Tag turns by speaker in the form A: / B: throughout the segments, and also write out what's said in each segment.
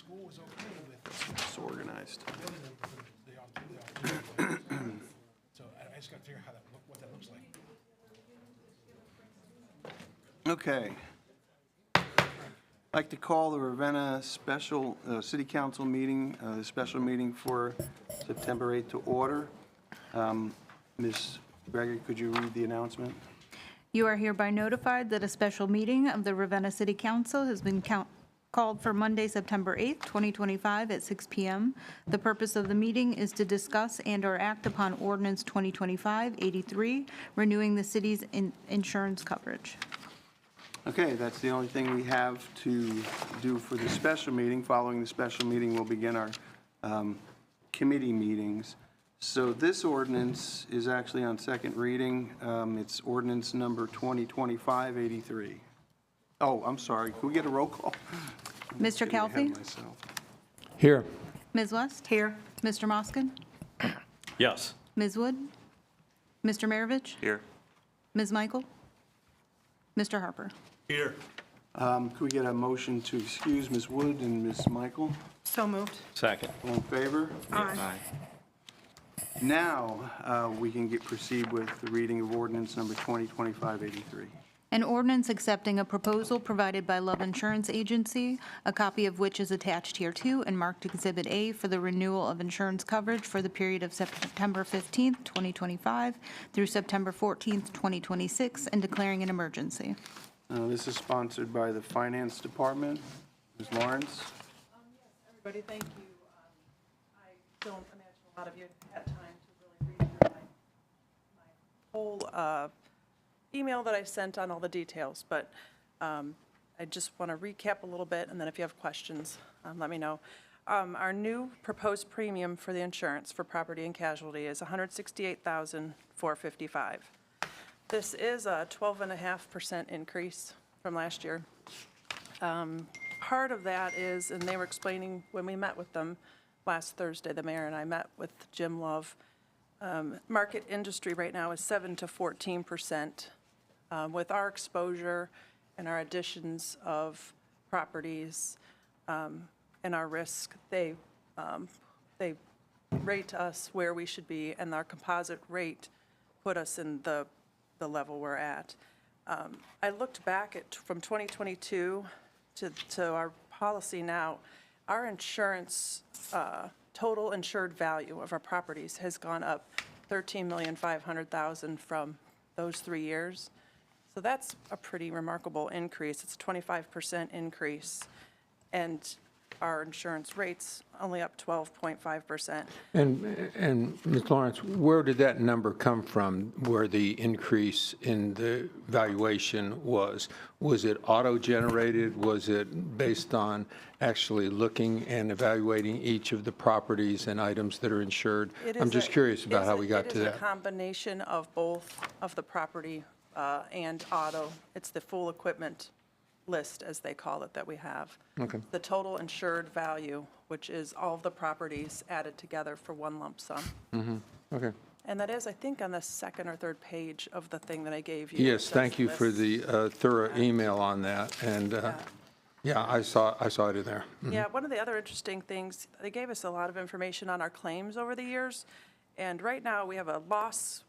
A: school was okay with
B: It's organized.
A: building them for so I just got to figure out what that looks like.
B: Okay. I'd like to call the Ravenna Special City Council meeting, the special meeting for September 8th to order. Ms. Gregory, could you read the announcement?
C: You are hereby notified that a special meeting of the Ravenna City Council has been called for Monday, September 8th, 2025 at 6 p.m. The purpose of the meeting is to discuss and/or act upon Ordinance 2025-83, renewing the city's insurance coverage.
B: Okay, that's the only thing we have to do for the special meeting. Following the special meeting, we'll begin our committee meetings. So this ordinance is actually on second reading. It's ordinance number 2025-83. Oh, I'm sorry. Can we get a roll call?
C: Mr.
B: Getting ahead of
C: Kelfi?
B: myself.
D: Here.
C: Ms. West? Here. Mr. Moskin?
D: Yes.
C: Ms. Wood? Mr. Maravich?
D: Here.
C: Ms. Michael? Mr. Harper?
D: Here.
B: Can we get a motion to excuse Ms. Wood and Ms. Michael?
E: So moved.
D: Second.
B: All in favor?
E: Aye.
B: Now, we can proceed with the reading of ordinance number 2025-83.
C: An ordinance accepting a proposal provided by Love Insurance Agency, a copy of which is attached here too and marked Exhibit A for the renewal of insurance coverage for the period of September 15th, 2025 through September 14th, 2026, and declaring an emergency.
B: This is sponsored by the Finance Department. Ms. Lawrence?
E: Everybody, thank you. I don't imagine a lot of you had time to really read through my whole email that I sent on all the details, but I just want to recap a little bit, and then if you have questions, let me know. Our new proposed premium for the insurance for property and casualty is $168,455. This is a 12.5% increase from last year. Part of that is, and they were explaining when we met with them last Thursday, the mayor and I met with Jim Love, market industry right now is 7 to 14%. With our exposure and our additions of properties and our risk, they rate us where we should be, and our composite rate put us in the level we're at. I looked back at from 2022 to our policy now. Our insurance total insured value of our properties has gone up $13,500,000 from those 3 years. So that's a pretty remarkable increase. It's a 25% increase, and our insurance rates only up 12.5%.
D: And Ms. Lawrence, where did that number come from, where the increase in the valuation was? Was it auto-generated? Was it based on actually looking and evaluating each of the properties and items that are insured? I'm just curious about how we got to
E: It is
D: that.
E: a combination of both of the property and auto. It's the full equipment list, as they call it, that we have.
D: Okay.
E: The total insured value, which is all of the properties added together for one lump sum.
D: Okay.
E: And that is, I think, on the second or third page of the thing that I gave you.
D: Yes, thank you for the thorough email on that. And yeah, I saw it in there.
E: Yeah, one of the other interesting things, they gave us a lot of information on our claims over the years. And right now, we have a loss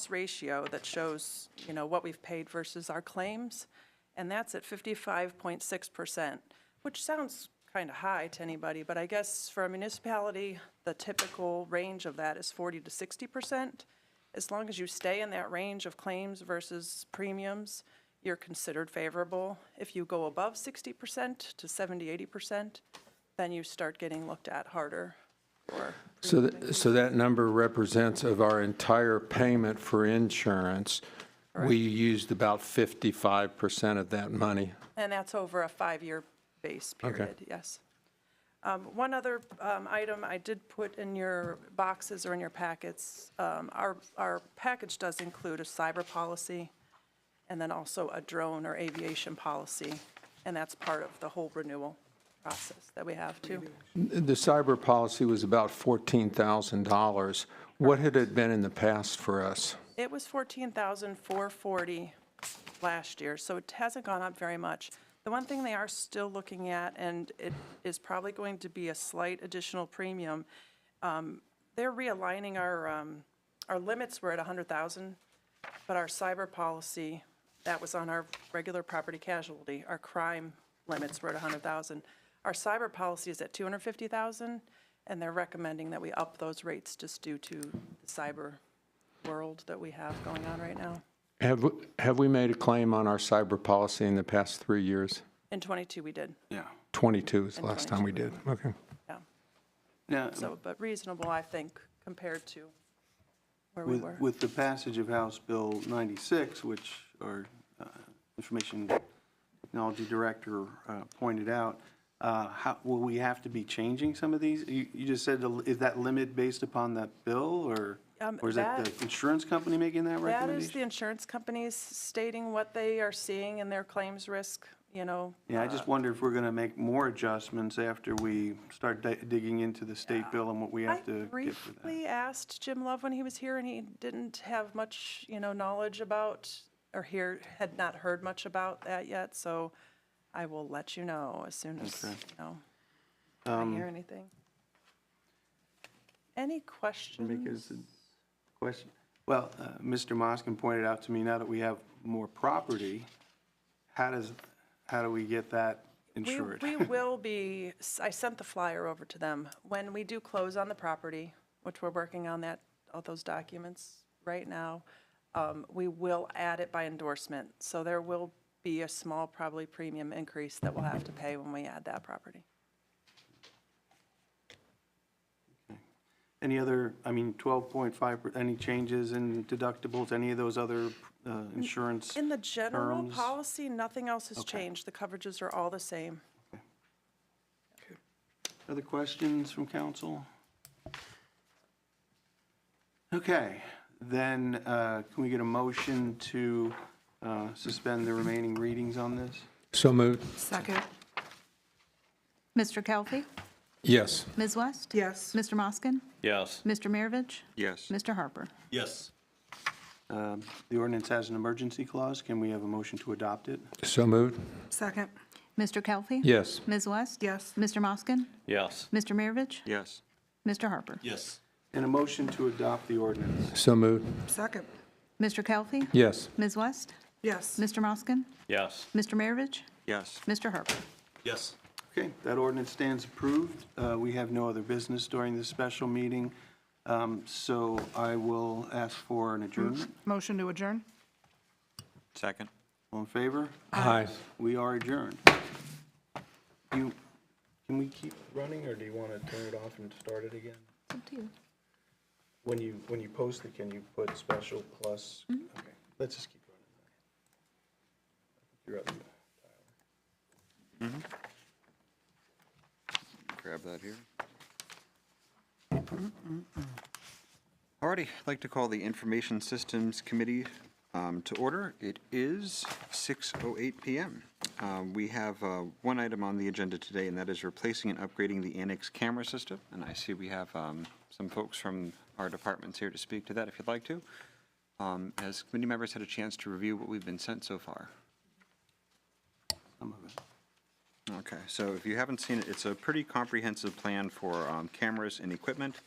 E: ratio that shows, what we've paid versus our claims. And that's at 55.6%, which sounds kind of high to anybody, but I guess for a municipality, the typical range of that is 40 to 60%. As long as you stay in that range of claims versus premiums, you're considered favorable. If you go above 60% to 70, 80%, then you start getting looked at harder.
D: So that number represents of our entire payment for insurance, we used about 55% of that money.
E: And that's over a 5-year base period, yes. One other item I did put in your boxes or in your packets, our package does include a cyber policy and then also a drone or aviation policy, and that's part of the whole renewal process that we have too.
D: The cyber policy was about $14,000. What had it been in the past for us?
E: It was $14,440 last year, so it hasn't gone up very much. The one thing they are still looking at, and it is probably going to be a slight additional premium, they're realigning our limits were at 100,000, but our cyber policy, that was on our regular property casualty, our crime limits were at 100,000. Our cyber policy is at 250,000, and they're recommending that we up those rates just due to the cyber world that we have going on right now.
D: Have we made a claim on our cyber policy in the past 3 years?
E: In '22, we did,
B: Yeah.
D: 22 is the
E: In
D: last time we
E: 22.
D: did. Okay.
E: yeah.
B: Now,
E: So, but reasonable, I think, compared to where we were.
B: with the passage of House Bill 96, which our Information Technology Director pointed out, how, will we have to be changing some of these? You just said, is that limit based upon that bill, or is that the insurance company making that
E: That is
B: recommendation?
E: the insurance companies stating what they are seeing in their claims risk, you know.
B: Yeah, I just wonder if we're going to make more adjustments after we start digging into the state bill and what we
E: I
B: have to get for that.
E: briefly asked Jim Love when he was here, and he didn't have much, you know, knowledge about, or had not heard much about that yet, so I will let you know as soon as,
B: Okay.
E: you know, I hear anything. Any questions?
B: Because question, well, Mr. Moskin pointed out to me, now that we have more property, how do we get that insured?
E: We will be, I sent the flyer over to them. When we do close on the property, which we're working on all those documents right now, we will add it by endorsement. So there will be a small, probably premium increase that we'll have to pay when we add that property.
B: Any other, 12.5, any changes in deductibles, any of those other insurance?
E: In the general
B: terms?
E: policy, nothing else has
B: Okay.
E: changed. The coverages are all the same.
B: Other questions from council? Okay, then can we get a motion to suspend the remaining readings on this?
D: So moved.
F: Second.
C: Mr. Kelly?
D: Yes.
C: Ms. West?
F: Yes.
C: Mr. Moskin?
G: Yes.
C: Mr. Maravich?
G: Yes.
C: Mr. Harper?
G: Yes.
B: The ordinance has an emergency clause. Can we have a motion to adopt it?
D: So moved.
F: Second.
C: Mr. Kelly?
D: Yes.
C: Ms. West?
F: Yes.
C: Mr. Moskin?
G: Yes.
C: Mr. Maravich?
G: Yes.
C: Mr. Harper?
G: Yes.
B: And a motion to adopt the ordinance.
D: So moved.
F: Second.
C: Mr. Kelly?
D: Yes.
C: Ms. West?
F: Yes.
C: Mr. Moskin?
G: Yes.
C: Mr. Maravich?
G: Yes.
C: Mr. Harper?
G: Yes.
B: Okay, that ordinance stands approved. We have no other business during this special meeting, so I will ask for an adjournment.
F: Motion to adjourn?
G: Second.
B: All in favor?
D: Aye.
B: We are adjourned. Can we keep running, or do you want to turn it off and start it again?
C: It's up to you.
B: When you post it, can you put special plus? Okay, let's just keep running. You're up.
G: Grab that here. Alrighty, I'd like to call the Information Systems Committee to order. It is 6:08 PM. We have one item on the agenda today, and that is replacing and upgrading the annex camera system. And I see we have some folks from our departments here to speak to that if you'd like to. Has committee members had a chance to review what we've been sent so far?
B: Some of it.
G: Okay, so if you haven't seen it, it's a pretty comprehensive plan for cameras and equipment.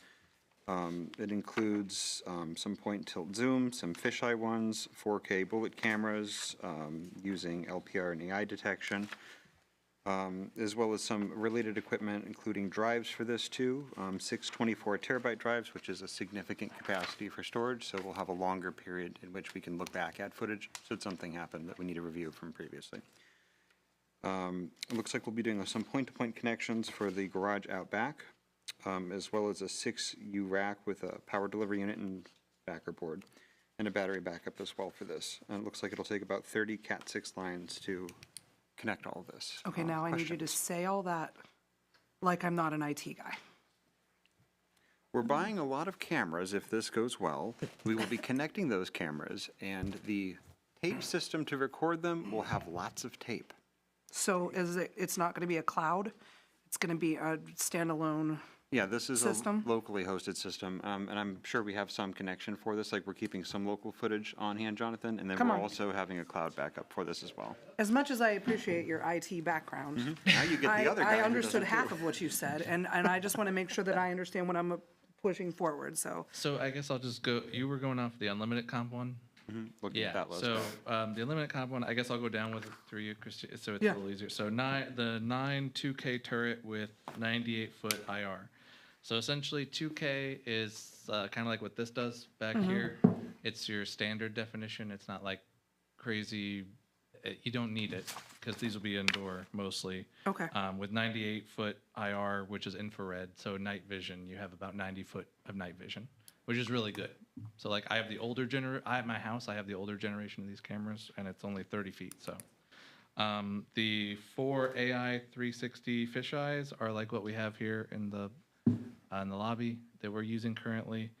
G: It includes some point-and-tilt zoom, some fisheye ones, 4K bullet cameras using LPR and AI detection, as well as some related equipment, including drives for this too, 6 24 terabyte drives, which is a significant capacity for storage, so we'll have a longer period in which we can look back at footage should something happen that we need to review from previously. It looks like we'll be doing some point-to-point connections for the garage out back, as well as a 6U rack with a power delivery unit and backer board, and a battery backup as well for this. And it looks like it'll take about 30 Cat6 lines to connect all of this.
F: Okay, now I need you to
G: Questions?
F: say all that like I'm not an IT guy.
G: We're buying a lot of cameras if this goes well. We will be connecting those cameras, and the tape system to record them will have lots of tape.
F: So it's not going to be a cloud? It's going to be a standalone
G: Yeah, this is a
F: System?
G: locally hosted system, and I'm sure we have some connection for this, like we're keeping some local footage on hand, Jonathan, and then
F: Come
G: we're
F: on.
G: also having a cloud backup for this as well.
F: As much as I appreciate your IT background,
G: Now you get the other guy
F: I
G: who
F: understood
G: doesn't
F: half
G: too.
F: of what you said, and I just want to make sure that I understand what I'm pushing forward, so.
H: So I guess I'll just go, you were going off the unlimited comp one?
G: Looking at
H: Yeah,
G: that list.
H: so the unlimited comp one, I guess I'll go down with it through you, Christi, so it's
F: Yeah.
H: a little easier. So the 2K turret with 98-foot IR. So essentially 2K is kind of like what this does back here. It's your standard definition. It's not like crazy, you don't need it because these will be indoor mostly.
F: Okay.
H: With 98-foot IR, which is infrared, so night vision, you have about 90 foot of night vision, which is really good. So like I have the older at my house, I have the older generation of these cameras, and it's only 30 feet. So the 4 AI 360 fisheyes are like what we have here in the lobby that we're using currently.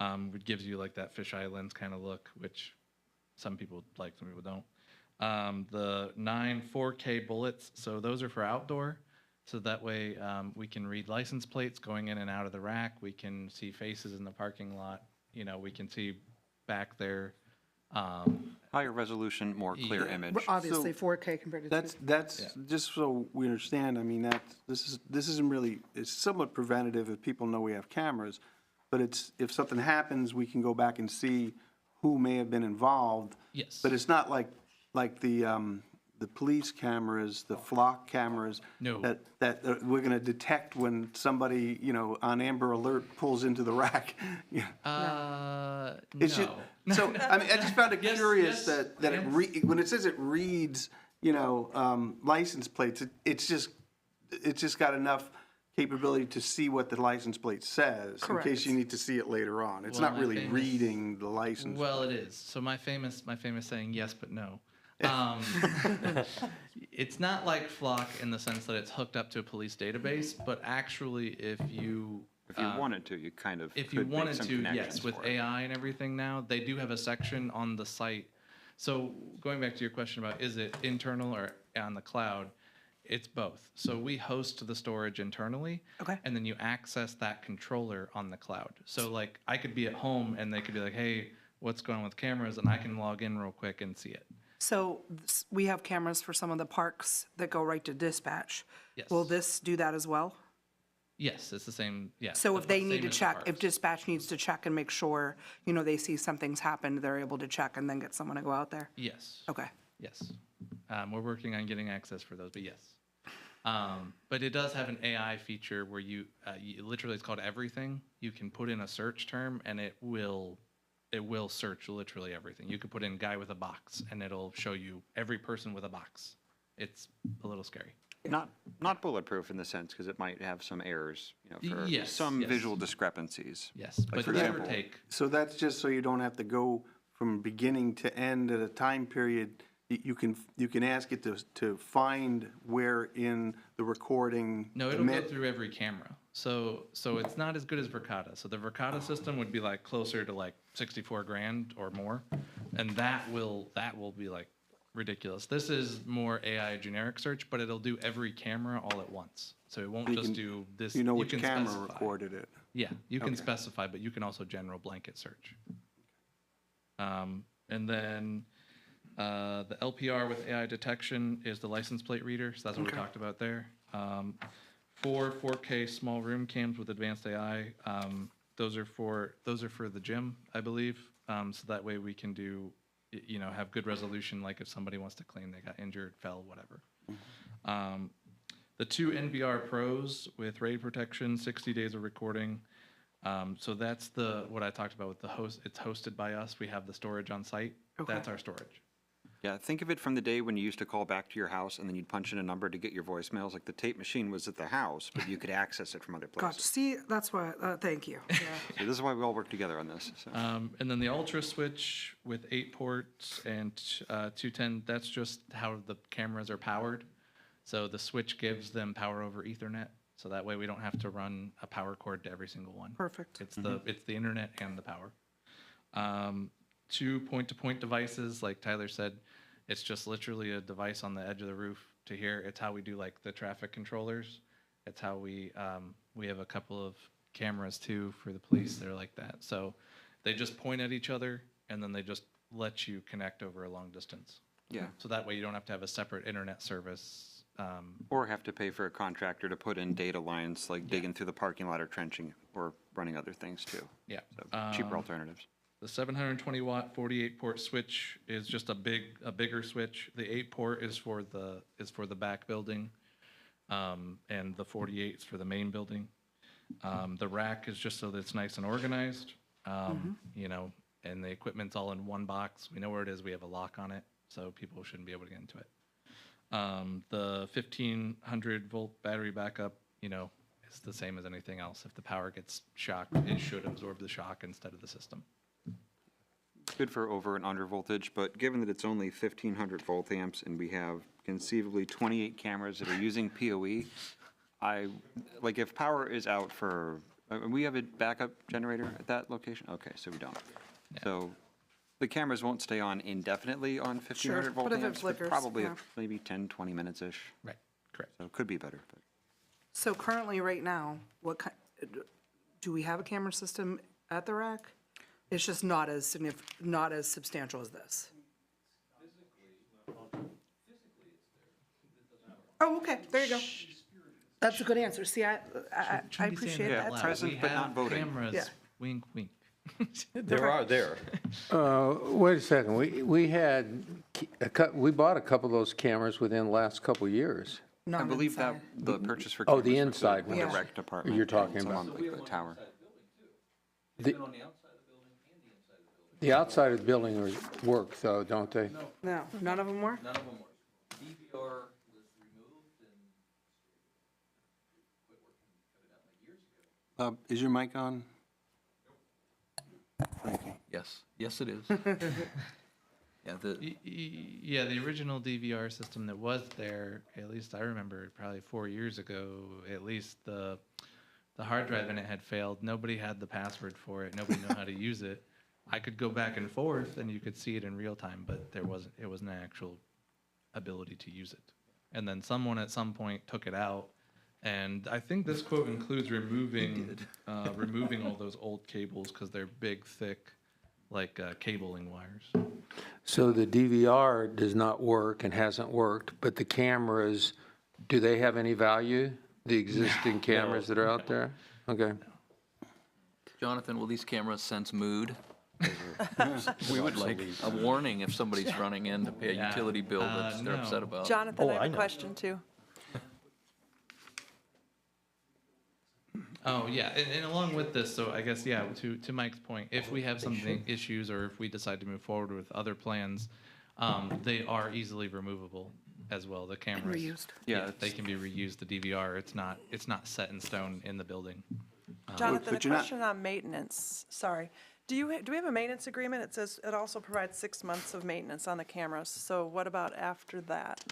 H: It gives you like that fisheye lens kind of look, which some people like, some people don't. The 9 4K bullets, so those are for outdoor. So that way we can read license plates going in and out of the rack. We can see faces in the parking lot. You know, we can see back there.
G: Higher resolution, more clear
H: Yeah.
G: image.
F: Obviously, 4K compared to.
B: That's, just so we understand, I mean, this isn't really, it's somewhat preventative if people know we have cameras, but it's, if something happens, we can go back and see who may have been involved.
H: Yes.
B: But it's not like the police cameras, the flock cameras.
H: No.
B: That we're gonna detect when somebody, on Amber Alert pulls into the rack. It's
H: No.
B: just, so, I mean, I just found it
H: Yes,
B: curious
H: yes,
B: that when it says it reads, license plates, it's just got enough capability to see what the license plate says, in
F: Correct.
B: case you need to see it later on. It's
H: Well,
B: not
H: my
B: really
H: famous-
B: reading the license.
H: Well, it is. So my famous saying, yes, but no. It's not like Flock in the sense that it's hooked up to a police database, but actually if you
G: If you wanted to, you kind of
H: if you
G: could make
H: wanted
G: some
H: to,
G: connections
H: yes, with
G: for it.
H: AI and everything now, they do have a section on the site. So going back to your question about is it internal or on the cloud, it's both. So we host the storage internally.
F: Okay.
H: And then you access that controller on the cloud. So like I could be at home and they could be like, hey, what's going on with cameras? And I can log in real quick and see it.
F: So we have cameras for some of the parks that go right to dispatch.
H: Yes.
F: Will this do that as well?
H: Yes, it's the same. Yeah.
F: So if they
H: same
F: need to
H: as the
F: check, if
H: parks.
F: dispatch needs to check and make sure, they see something's happened, they're able to check and then get someone to go out there?
H: Yes.
F: Okay.
H: Yes. We're working on getting access for those, but yes. But it does have an AI feature where you literally, it's called Everything. You can put in a search term and it will search literally everything. You could put in guy with a box and it'll show you every person with a box. It's a little scary.
G: Not bulletproof in the sense, because it might have some errors, for
H: Yes,
G: some
H: yes.
G: visual discrepancies.
H: Yes,
G: Like,
H: but
G: for
H: give or
G: example,
H: take.
B: So that's just so you don't have to go from beginning to end at a time period. You can ask it to find where in the recording.
H: No, it'll go through every camera. So it's not as good as Verkada. So the Verkada system would be like closer to like 64 grand or more, and that will be like ridiculous. This is more AI generic search, but it'll do every camera all at once. So it won't
B: You
H: just
B: can-
H: do this.
B: You know which
H: can
B: camera
H: specify.
B: recorded it.
H: Yeah, you can
B: Okay.
H: specify, but you can also general blanket search. And then the LPR with AI detection is the license plate reader, so that's what we talked about there. 4K small room cams with advanced AI. Those are for the gym, I believe. So that way we can do, have good resolution, like if somebody wants to claim they got injured, fell, whatever. The 2 NVR Pros with RAID protection, 60 days of recording. So that's what I talked about with the host. It's hosted by us. We have the storage on site.
F: Okay.
H: That's our storage.
G: Yeah, think of it from the day when you used to call back to your house and then you'd punch in a number to get your voicemails. Like the tape machine was at the house, but you could access it from other
F: Gotcha.
G: places.
F: See, that's why, thank you. Yeah.
G: So this is why we all work together on this. So.
H: And then the Ultra switch with 8 ports and 210, that's just how the cameras are powered. So the switch gives them power over Ethernet. So that way we don't have to run a power cord to every single one.
F: Perfect.
H: It's the internet and the power. 2 point-to-point devices, like Tyler said, it's just literally a device on the edge of the roof to hear. It's how we do like the traffic controllers. It's how we have a couple of cameras too for the police. They're like that. So they just point at each other and then they just let you connect over a long distance.
G: Yeah.
H: So that way you don't have to have a separate internet service.
G: Or have to pay for a contractor to put in data lines, like digging through the parking lot or trenching or running other things too.
H: Yeah.
G: So cheaper alternatives.
H: The 720 watt 48 port switch is just a bigger switch. The 8 port is for the back building, and the 48 is for the main building. The rack is just so that it's nice and organized, you know, and the equipment's all in one box. We know where it is. We have a lock on it, so people shouldn't be able to get into it. The 1500 volt battery backup, you know, is the same as anything else. If the power gets shocked, it should absorb the shock instead of the system.
G: Good for over and under voltage, but given that it's only 1500 volt amps and we have conceivably 28 cameras that are using PoE, like if power is out for, we have a backup generator at that location? Okay, so we don't. So the cameras won't stay on indefinitely on 1500 volt
F: but if it
G: amps, but
F: flickers,
G: probably
F: yeah.
G: maybe 10, 20 minutes-ish.
H: Right, correct.
G: So it could be better. But
F: So currently, right now, do we have a camera system at the rack? It's just not as not as substantial as this. Oh, okay, there you go. That's a good answer. See, I
H: Shouldn't be saying
F: appreciate
H: that
F: that.
H: out loud.
G: present
H: We
G: but
H: have
G: not voting.
H: Cameras,
F: Yeah.
H: wink, wink.
I: There are there.
D: Wait a second, we had, we bought a couple of those cameras within the last couple of years.
G: I
F: Not
G: believe that
F: inside.
G: the purchase for
D: Oh,
G: cameras
D: the
G: was
D: inside
G: with the
F: ones.
G: rec department.
D: You're talking
G: and some
D: about.
G: on the tower.
D: The outside of the building work though, don't they?
F: No, none of them were?
I: None of them work. DVR was removed and quit working evidently years ago.
B: Is your mic on?
I: Yes, it is. Yeah,
H: Yeah, the original DVR system that was there, at least I remember probably 4 years ago, at least the hard drive in it had failed. Nobody had the password for it. Nobody knew how to use it. I could go back and forth and you could see it in real time, but it wasn't an actual ability to use it. And then someone at some point took it out. And I think this quote includes removing all those old cables because they're big, thick, like cabling wires.
D: So the DVR does not work and hasn't worked, but the cameras, do they have any value? The existing cameras that are out there? Okay.
I: Jonathan, will these cameras sense mood? We would like a warning if somebody's running in to pay a
H: Yeah.
I: utility bill that they're
H: No.
I: upset about.
E: Jonathan, I have a question too.
H: Oh, yeah, and along with this, so I guess, yeah, to Mike's point, if we have something issues or if we decide to move forward with other plans, they are easily removable as well, the cameras.
F: Reused.
G: Yeah,
H: They can be reused, the DVR, it's not set in stone in the building.
E: Jonathan, a
B: but you're not-
E: question on maintenance. Sorry. Do we have a maintenance agreement? It says it also provides 6 months of maintenance on the cameras. So what about after that?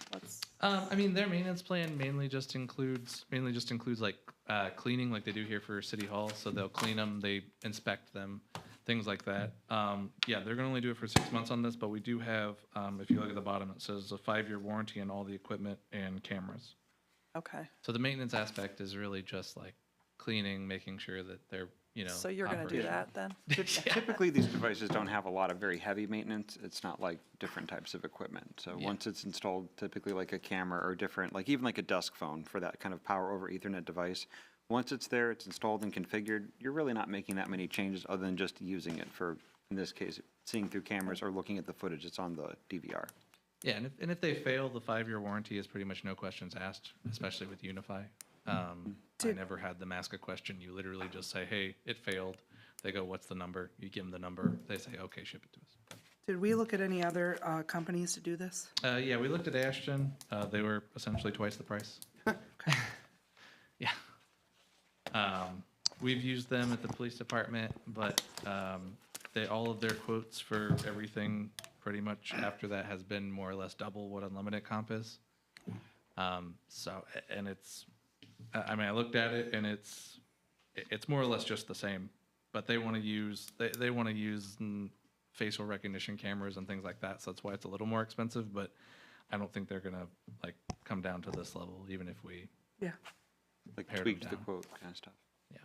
H: I mean, their maintenance plan mainly just includes like cleaning, like they do here for City Hall. So they'll clean them, they inspect them, things like that. Yeah, they're gonna only do it for 6 months on this, but we do have, if you look at the bottom, it says a 5-year warranty on all the equipment and cameras.
E: Okay.
H: So the maintenance aspect is really just like cleaning, making sure that they're, you know.
E: So you're going to do
H: operational.
E: that then?
G: Typically, these devices don't have a lot of very heavy maintenance. It's not like different types of equipment. So
H: Yeah.
G: once it's installed, typically like a camera or different, like even like a desk phone for that kind of power over Ethernet device, once it's there, it's installed and configured, you're really not making that many changes other than just using it for, in this case, seeing through cameras or looking at the footage that's on the DVR.
H: Yeah, and if they fail, the 5-year warranty is pretty much no questions asked, especially with Unify. I never had them ask a question. You literally just say, hey, it failed. They go, what's the number? You give them the number. They say, okay, ship it to us.
F: Did we look at any other companies to do this?
H: Yeah, we looked at Ashton. They were essentially twice the price. Yeah. We've used them at the police department, but all of their quotes for everything pretty much after that has been more or less double what unlimited comp is. So, and it's, I mean, I looked at it and it's more or less just the same, but they want to use, they want to use facial recognition cameras and things like that. So that's why it's a little more expensive, but I don't think they're going to like come down to this level, even if we
F: Yeah.
G: Like
H: pared them
G: tweaked the
H: down.
G: quote kind of stuff.
H: Yeah.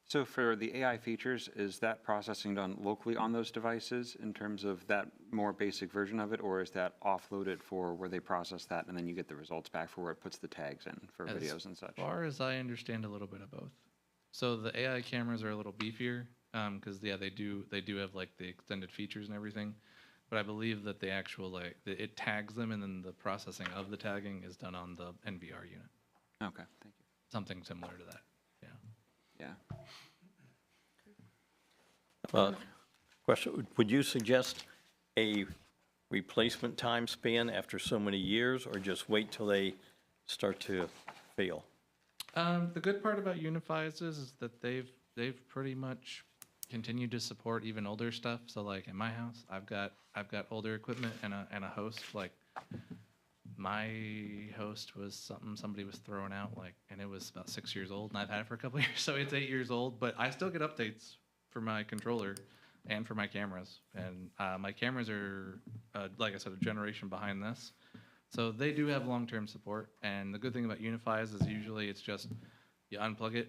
G: So for the AI features, is that processing done locally on those devices in terms of that more basic version of it, or is that offloaded for where they process that and then you get the results back for where it puts the tags in for videos and such?
H: As far as I understand, a little bit of both. So the AI cameras are a little beefier, because yeah, they do have like the extended features and everything. But I believe that the actual it tags them, and then the processing of the tagging is done on the NVR unit.
G: Okay, thank you.
H: Something similar to that. Yeah.
G: Yeah.
J: Question, would you suggest a replacement time span after so many years, or just wait till they start to fail?
H: The good part about Unifies is that they've pretty much continued to support even older stuff. So like in my house, I've got older equipment and a host. Like my host was something somebody was throwing out, and it was about 6 years old, and I've had it for a couple of years, so it's 8 years old. But I still get updates for my controller and for my cameras, and my cameras are like I said, a generation behind this. So they do have long-term support, and the good thing about Unifies is usually it's just you unplug it,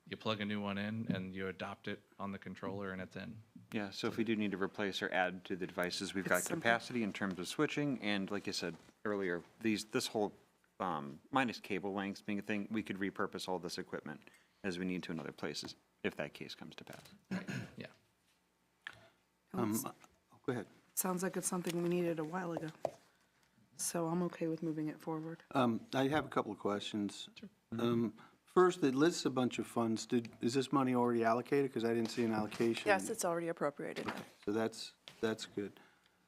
H: you plug a new one in, and you adopt it on the controller, and it's in.
G: Yeah, so if we do need to replace or add to the devices, we've got
F: It's simple.
G: capacity in terms of switching, and like I said earlier, this whole, minus cable lengths being a thing, we could repurpose all this equipment as we need to in other places, if that case comes to pass.
H: Yeah.
B: Go ahead.
F: Sounds like it's something we needed a while ago. So I'm okay with moving it forward.
B: I have a couple of questions. First, it lists a bunch of funds. Is this money already allocated? Because I didn't see an allocation.
E: Yes, it's already appropriated.
B: So that's good.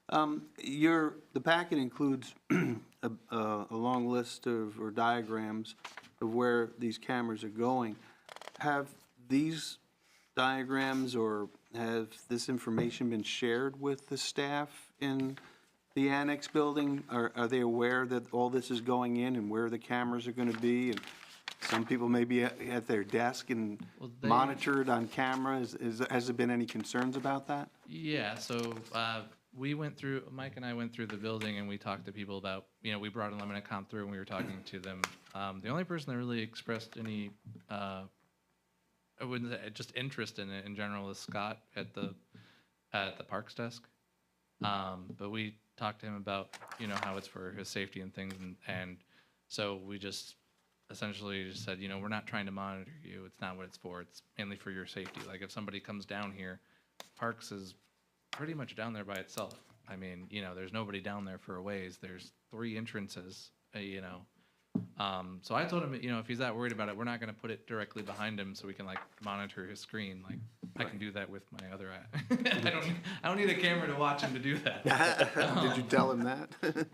B: The packet includes a long list or diagrams of where these cameras are going. Have these diagrams or have this information been shared with the staff in the annex building? Are they aware that all this is going in and where the cameras are going to be? And some people may be at their desk and
H: Well, they-
B: monitored on camera. Has there been any concerns about that?
H: Yeah, so Mike and I went through the building and we talked to people about, we brought Limited Comp through and we were talking to them. The only person that really expressed any, I wouldn't say, just interest in it in general is Scott at the parks desk. But we talked to him about, how it's for his safety and things. And so we just essentially just said, we're not trying to monitor you. It's not what it's for. It's mainly for your safety. Like if somebody comes down here, Parks is pretty much down there by itself. I mean, there's nobody down there for a ways. There's 3 entrances, So I told him, if he's that worried about it, we're not going to put it directly behind him so we can monitor his screen. Like I can do that with my other eye. I don't need a camera to watch him to do that.
B: Did you tell him that?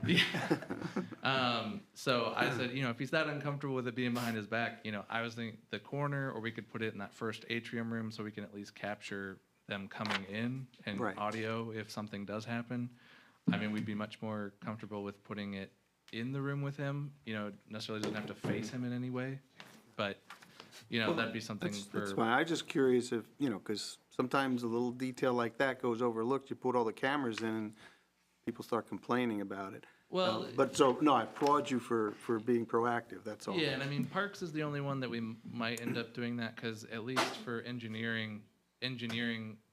H: Yeah. So I said, if he's that uncomfortable with it being behind his back, I was thinking the corner, or we could put it in that first atrium room so we can at least capture them coming in and
B: Right.
H: audio if something does happen. I mean, we'd be much more comfortable with putting it in the room with him, necessarily doesn't have to face him in any way, but, that'd be something
B: That's
H: for,
B: fine. I'm just curious if, because sometimes a little detail like that goes overlooked. You put all the cameras in and people start complaining about it.
H: well,
B: But so, no, I applaud you for being proactive, that's all.
H: yeah, and I mean, Parks is the only one that we might end up doing that, because at least for engineering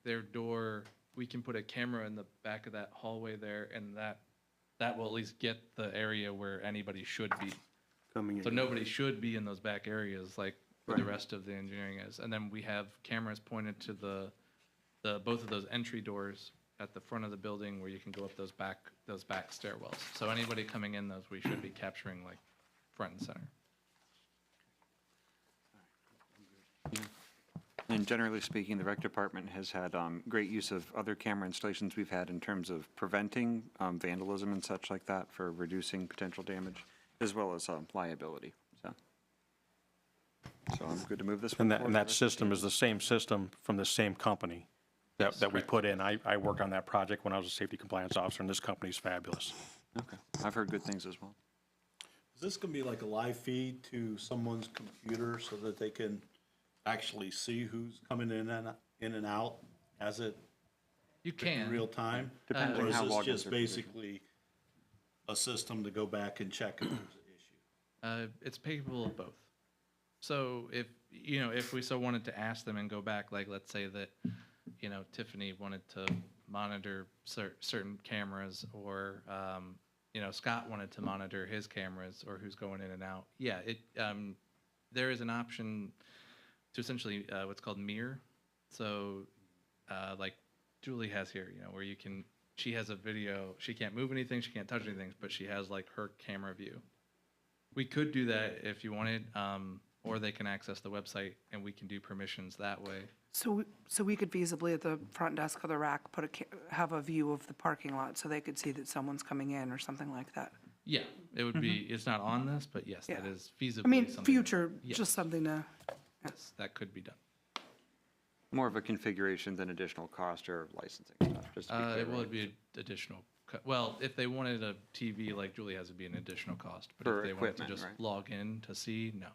H: their door, we can put a camera in the back of that hallway there, and that will at least get the area where anybody should be.
B: Coming in.
H: So nobody should be in those back areas like where the
B: Right.
H: rest of the engineering is. And then we have cameras pointed to the both of those entry doors at the front of the building where you can go up those back stairwells. So anybody coming in those, we should be capturing front and center.
G: And generally speaking, the rec department has had great use of other camera installations we've had in terms of preventing vandalism and such like that for reducing potential damage, as well as liability, So I'm good to move this one
K: And that,
G: forward.
K: and that system is the same system from the same company that we
H: correct.
K: put in. I worked on that project when I was a safety compliance officer, and this company's fabulous.
G: Okay, I've heard good things as well.
L: Is this gonna be like a live feed to someone's computer so that they can actually see who's coming in and out as it
H: You
L: in
H: can.
L: real time?
G: Depends on
L: Or is
G: how
L: this
G: logins
L: just
G: are provisioned.
L: basically a system to go back and check if there's an issue?
H: It's capable of both. So if we so wanted to ask them and go back, like, let's say that, Tiffany wanted to monitor certain cameras, or, Scott wanted to monitor his cameras or who's going in and out. Yeah, there is an option to essentially what's called mirror. So like Julie has here, where she has a video, she can't move anything, she can't touch anything, but she has like her camera view. We could do that if you wanted, or they can access the website and we can do permissions that way.
F: So we could feasibly at the front desk of the rack have a view of the parking lot so they could see that someone's coming in or something like that.
H: Yeah, it would be, it's not on this, but yes, that
F: Yeah.
H: is feasibly
F: I mean,
H: something.
F: future,
H: Yes.
F: just something to,
H: Yes, that could be done.
G: More of a configuration than additional cost or licensing stuff, just to be clear.
H: Well,
G: right?
H: it'd be additional, well, if they wanted a TV like Julie has, it'd be an additional cost. But
G: For
H: if they wanted to
G: equipment,
H: just
G: right?
H: log in to see, no.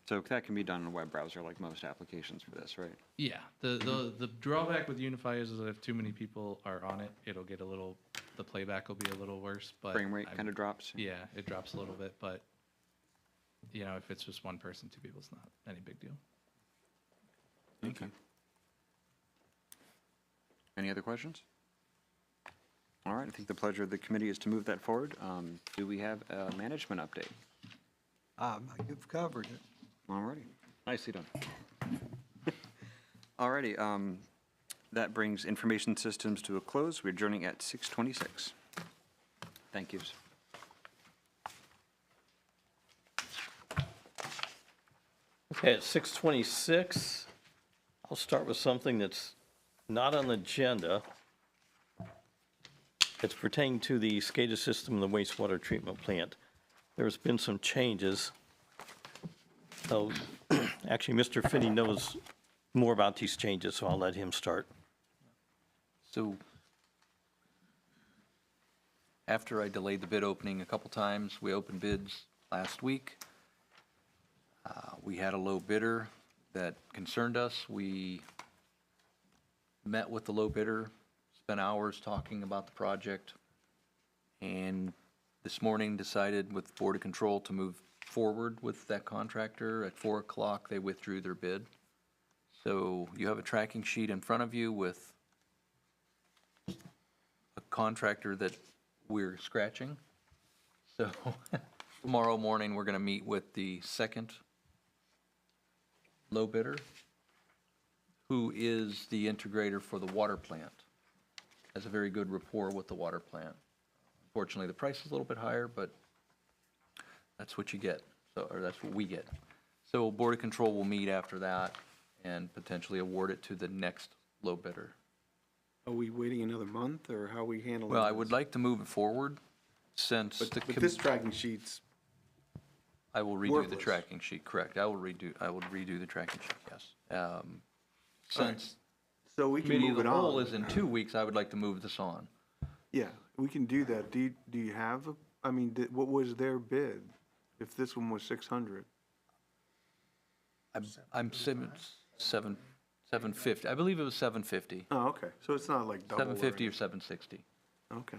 G: So that can be done in a web browser like most applications for this, right?
H: Yeah, the drawback with Unify is that if too many people are on it, it'll get the playback will be a little worse, but.
G: Frame rate kind of drops?
H: Yeah, it drops a little bit, but, if it's just one person, two people, it's not any big deal.
G: Okay. Any other questions? All right, I think the pleasure of the committee is to move that forward. Do we have a management update?
M: You've covered it.
G: All righty, nicely done. All righty, that brings information systems to a close. We're adjourning at 6:26. Thank you.
J: Okay, at 6:26, I'll start with something that's not on the agenda. It's pertaining to the SCADA system and the wastewater treatment plant. There's been some changes. So, actually, Mr. Finney knows more about these changes, so I'll let him start.
I: So after I delayed the bid opening a couple times, we opened bids last week. We had a low bidder that concerned us. We met with the low bidder, spent hours talking about the project, and this morning decided with Board of Control to move forward with that contractor. At 4 o'clock, they withdrew their bid. So you have a tracking sheet in front of you with a contractor that we're scratching. So tomorrow morning, we're going to meet with the second low bidder, who is the integrator for the water plant. Has a very good rapport with the water plant. Unfortunately, the price is a little bit higher, but that's what you get, or that's what we get. So Board of Control will meet after that and potentially award it to the next low bidder.
B: Are we waiting another month, or how are we handling
I: Well, I
B: this?
I: would like to move it forward since
B: But
I: the.
B: this tracking sheet's,
I: I will redo the
B: worthless.
I: tracking sheet, correct. I will redo the tracking sheet, yes. Since
B: so we can
I: committee of
B: move
I: the
B: it
I: whole
B: on.
I: is in 2 weeks, I would like to move this on.
B: Yeah, we can do that. Do you have, what was their bid? If this one was 600?
I: I'm 750, I believe it was 750.
B: Oh, okay, so it's not like double.
I: 750 or 760.
B: Okay.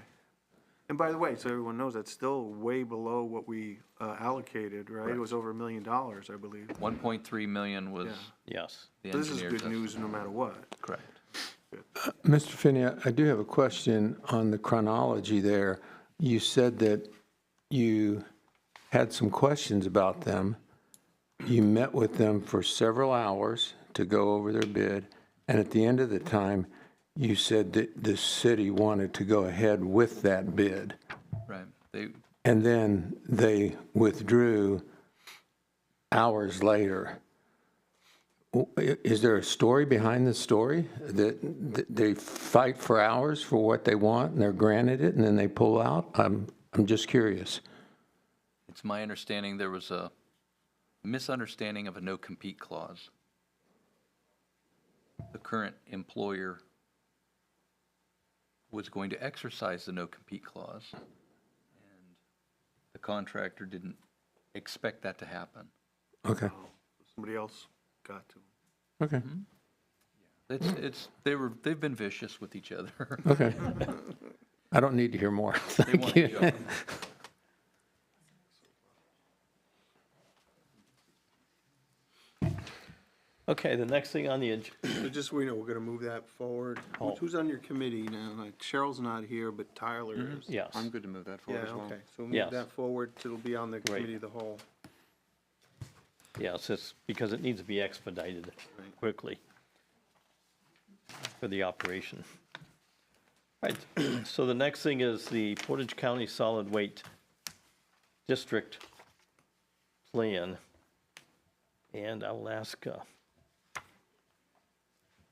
B: And by the way, so everyone knows, that's still way below what we allocated, right? It was over $1 million, I believe.
I: 1.3 million was
J: Yes.
I: the
B: This is
I: engineer's
B: good news no matter what.
I: Correct.
D: Mr. Finney, I do have a question on the chronology there. You said that you had some questions about them. You met with them for several hours to go over their bid, and at the end of the time, you said that the city wanted to go ahead with that bid.
I: Right.
D: And then they withdrew hours later. Is there a story behind the story? That they fight for hours for what they want and they're granted it and then they pull out? I'm just curious.
I: It's my understanding there was a misunderstanding of a no-compete clause. The current employer was going to exercise the no-compete clause, and the contractor didn't expect that to happen.
D: Okay,
B: Somebody else got to.
D: okay,
I: They've been vicious with each other.
D: okay. I don't need to hear more.
I: They
D: Thank
I: want
D: you.
I: each other.
J: Okay, the next thing on the,
B: So just so we know, we're going to move that forward.
J: Oh.
B: Who's on your committee now? Like Cheryl's not here, but Tyler is.
J: yes.
G: I'm good to move that
B: Yeah,
G: forward as well.
B: okay. So
J: Yes.
B: move that forward. It'll be on the committee of the whole.
J: Yes, it's because it needs to be expedited
B: Right.
J: quickly for the operation. Right, so the next thing is the Portage County Solid Waste District Plan. And I will ask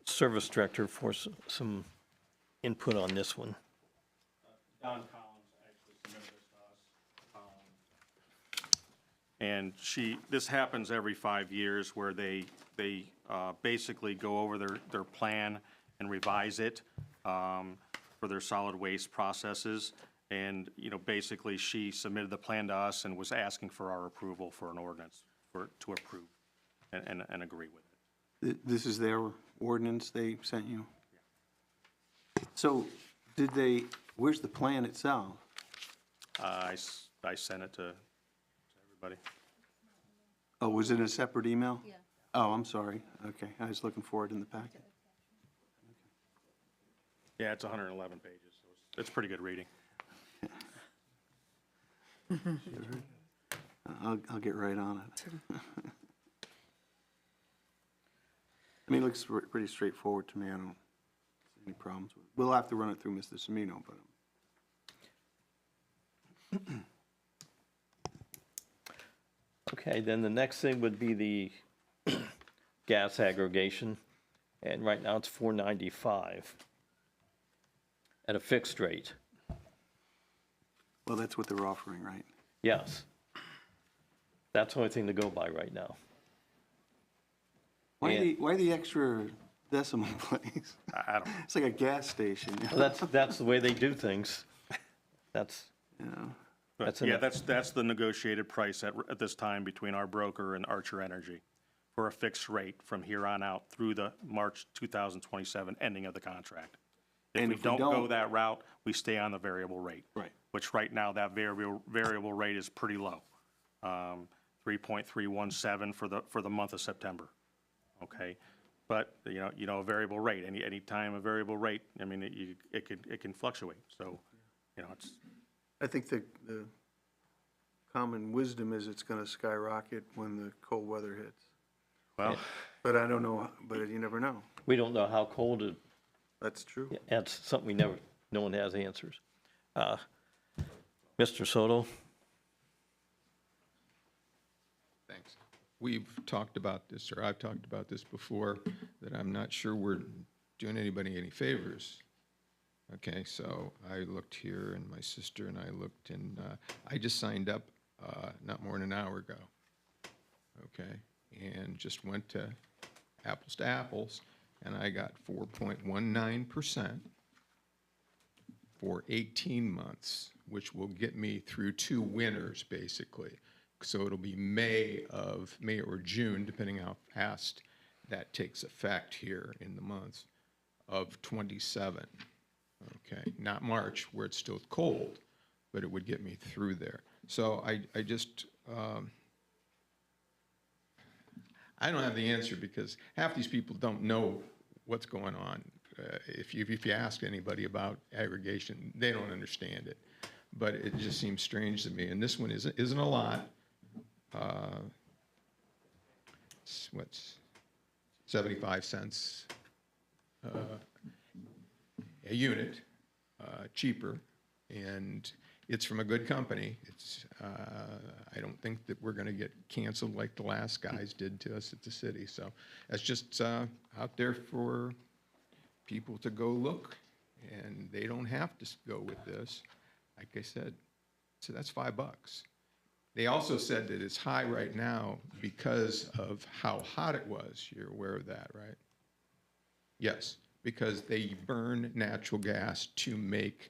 J: Service Director for some input on this one.
K: Don Collins actually submitted this to us. And this happens every 5 years where they basically go over their plan and revise it for their solid waste processes. And, basically she submitted the plan to us and was asking for our approval for an ordinance to approve and agree with it.
B: This is their ordinance they sent you? So where's the plan itself?
K: I sent it to everybody.
B: Oh, was it in a separate email? Yeah. Oh, I'm sorry. Okay, I was looking for it in the packet.
K: Yeah, it's 111 pages, so it's pretty good reading.
B: I'll get right on it. I mean, it looks pretty straightforward to me. I don't see any problems with it. We'll have to run it through Mr. Semino, but.
J: Okay, then the next thing would be the gas aggregation. And right now it's $4.95 at a fixed rate.
B: Well, that's what they're offering, right?
J: Yes. That's the only thing to go by right now.
B: Why the extra decimal place?
K: I don't,
B: It's like a gas station.
J: Well, that's the way they do things. That's,
B: You know?
J: that's
K: yeah,
J: enough.
K: that's the negotiated price at this time between our broker and Archer Energy for a fixed rate from here on out through the March 2027 ending of the contract. If
B: And
K: we
B: if we
K: don't go
B: don't-
K: that route, we stay on the variable rate.
B: Right.
K: Which right now, that variable rate is pretty low. 3.317 for the month of September. Okay? But, a variable rate, any time a variable rate, I mean, it can fluctuate. So, it's,
B: I think the common wisdom is it's going to skyrocket when the cold weather hits.
K: well,
B: But I don't know, but you never know.
J: We don't know how cold it,
B: That's true.
J: that's something no one has answers. Mr. Soto?
D: Thanks. We've talked about this, or I've talked about this before, that I'm not sure we're doing anybody any favors. Okay, so I looked here, and my sister and I looked, and I just signed up not more than an hour ago. Okay, and just went to Apples, and I got 4.19% for 18 months, which will get me through 2 winters, basically. So it'll be May or June, depending how fast that takes effect here in the months, of 27. Okay, not March, where it's still cold, but it would get me through there. So I just, I don't have the answer, because half these people don't know what's going on. If you ask anybody about aggregation, they don't understand it. But it just seems strange to me. And this one isn't a lot. What's 75 cents a unit, cheaper, and it's from a good company. It's I don't think that we're going to get canceled like the last guys did to us at the city. So that's just out there for people to go look, and they don't have to go with this. Like I said, so that's $5. They also said that it's high right now because of how hot it was. You're aware of that, right? Yes, because they burn natural gas to make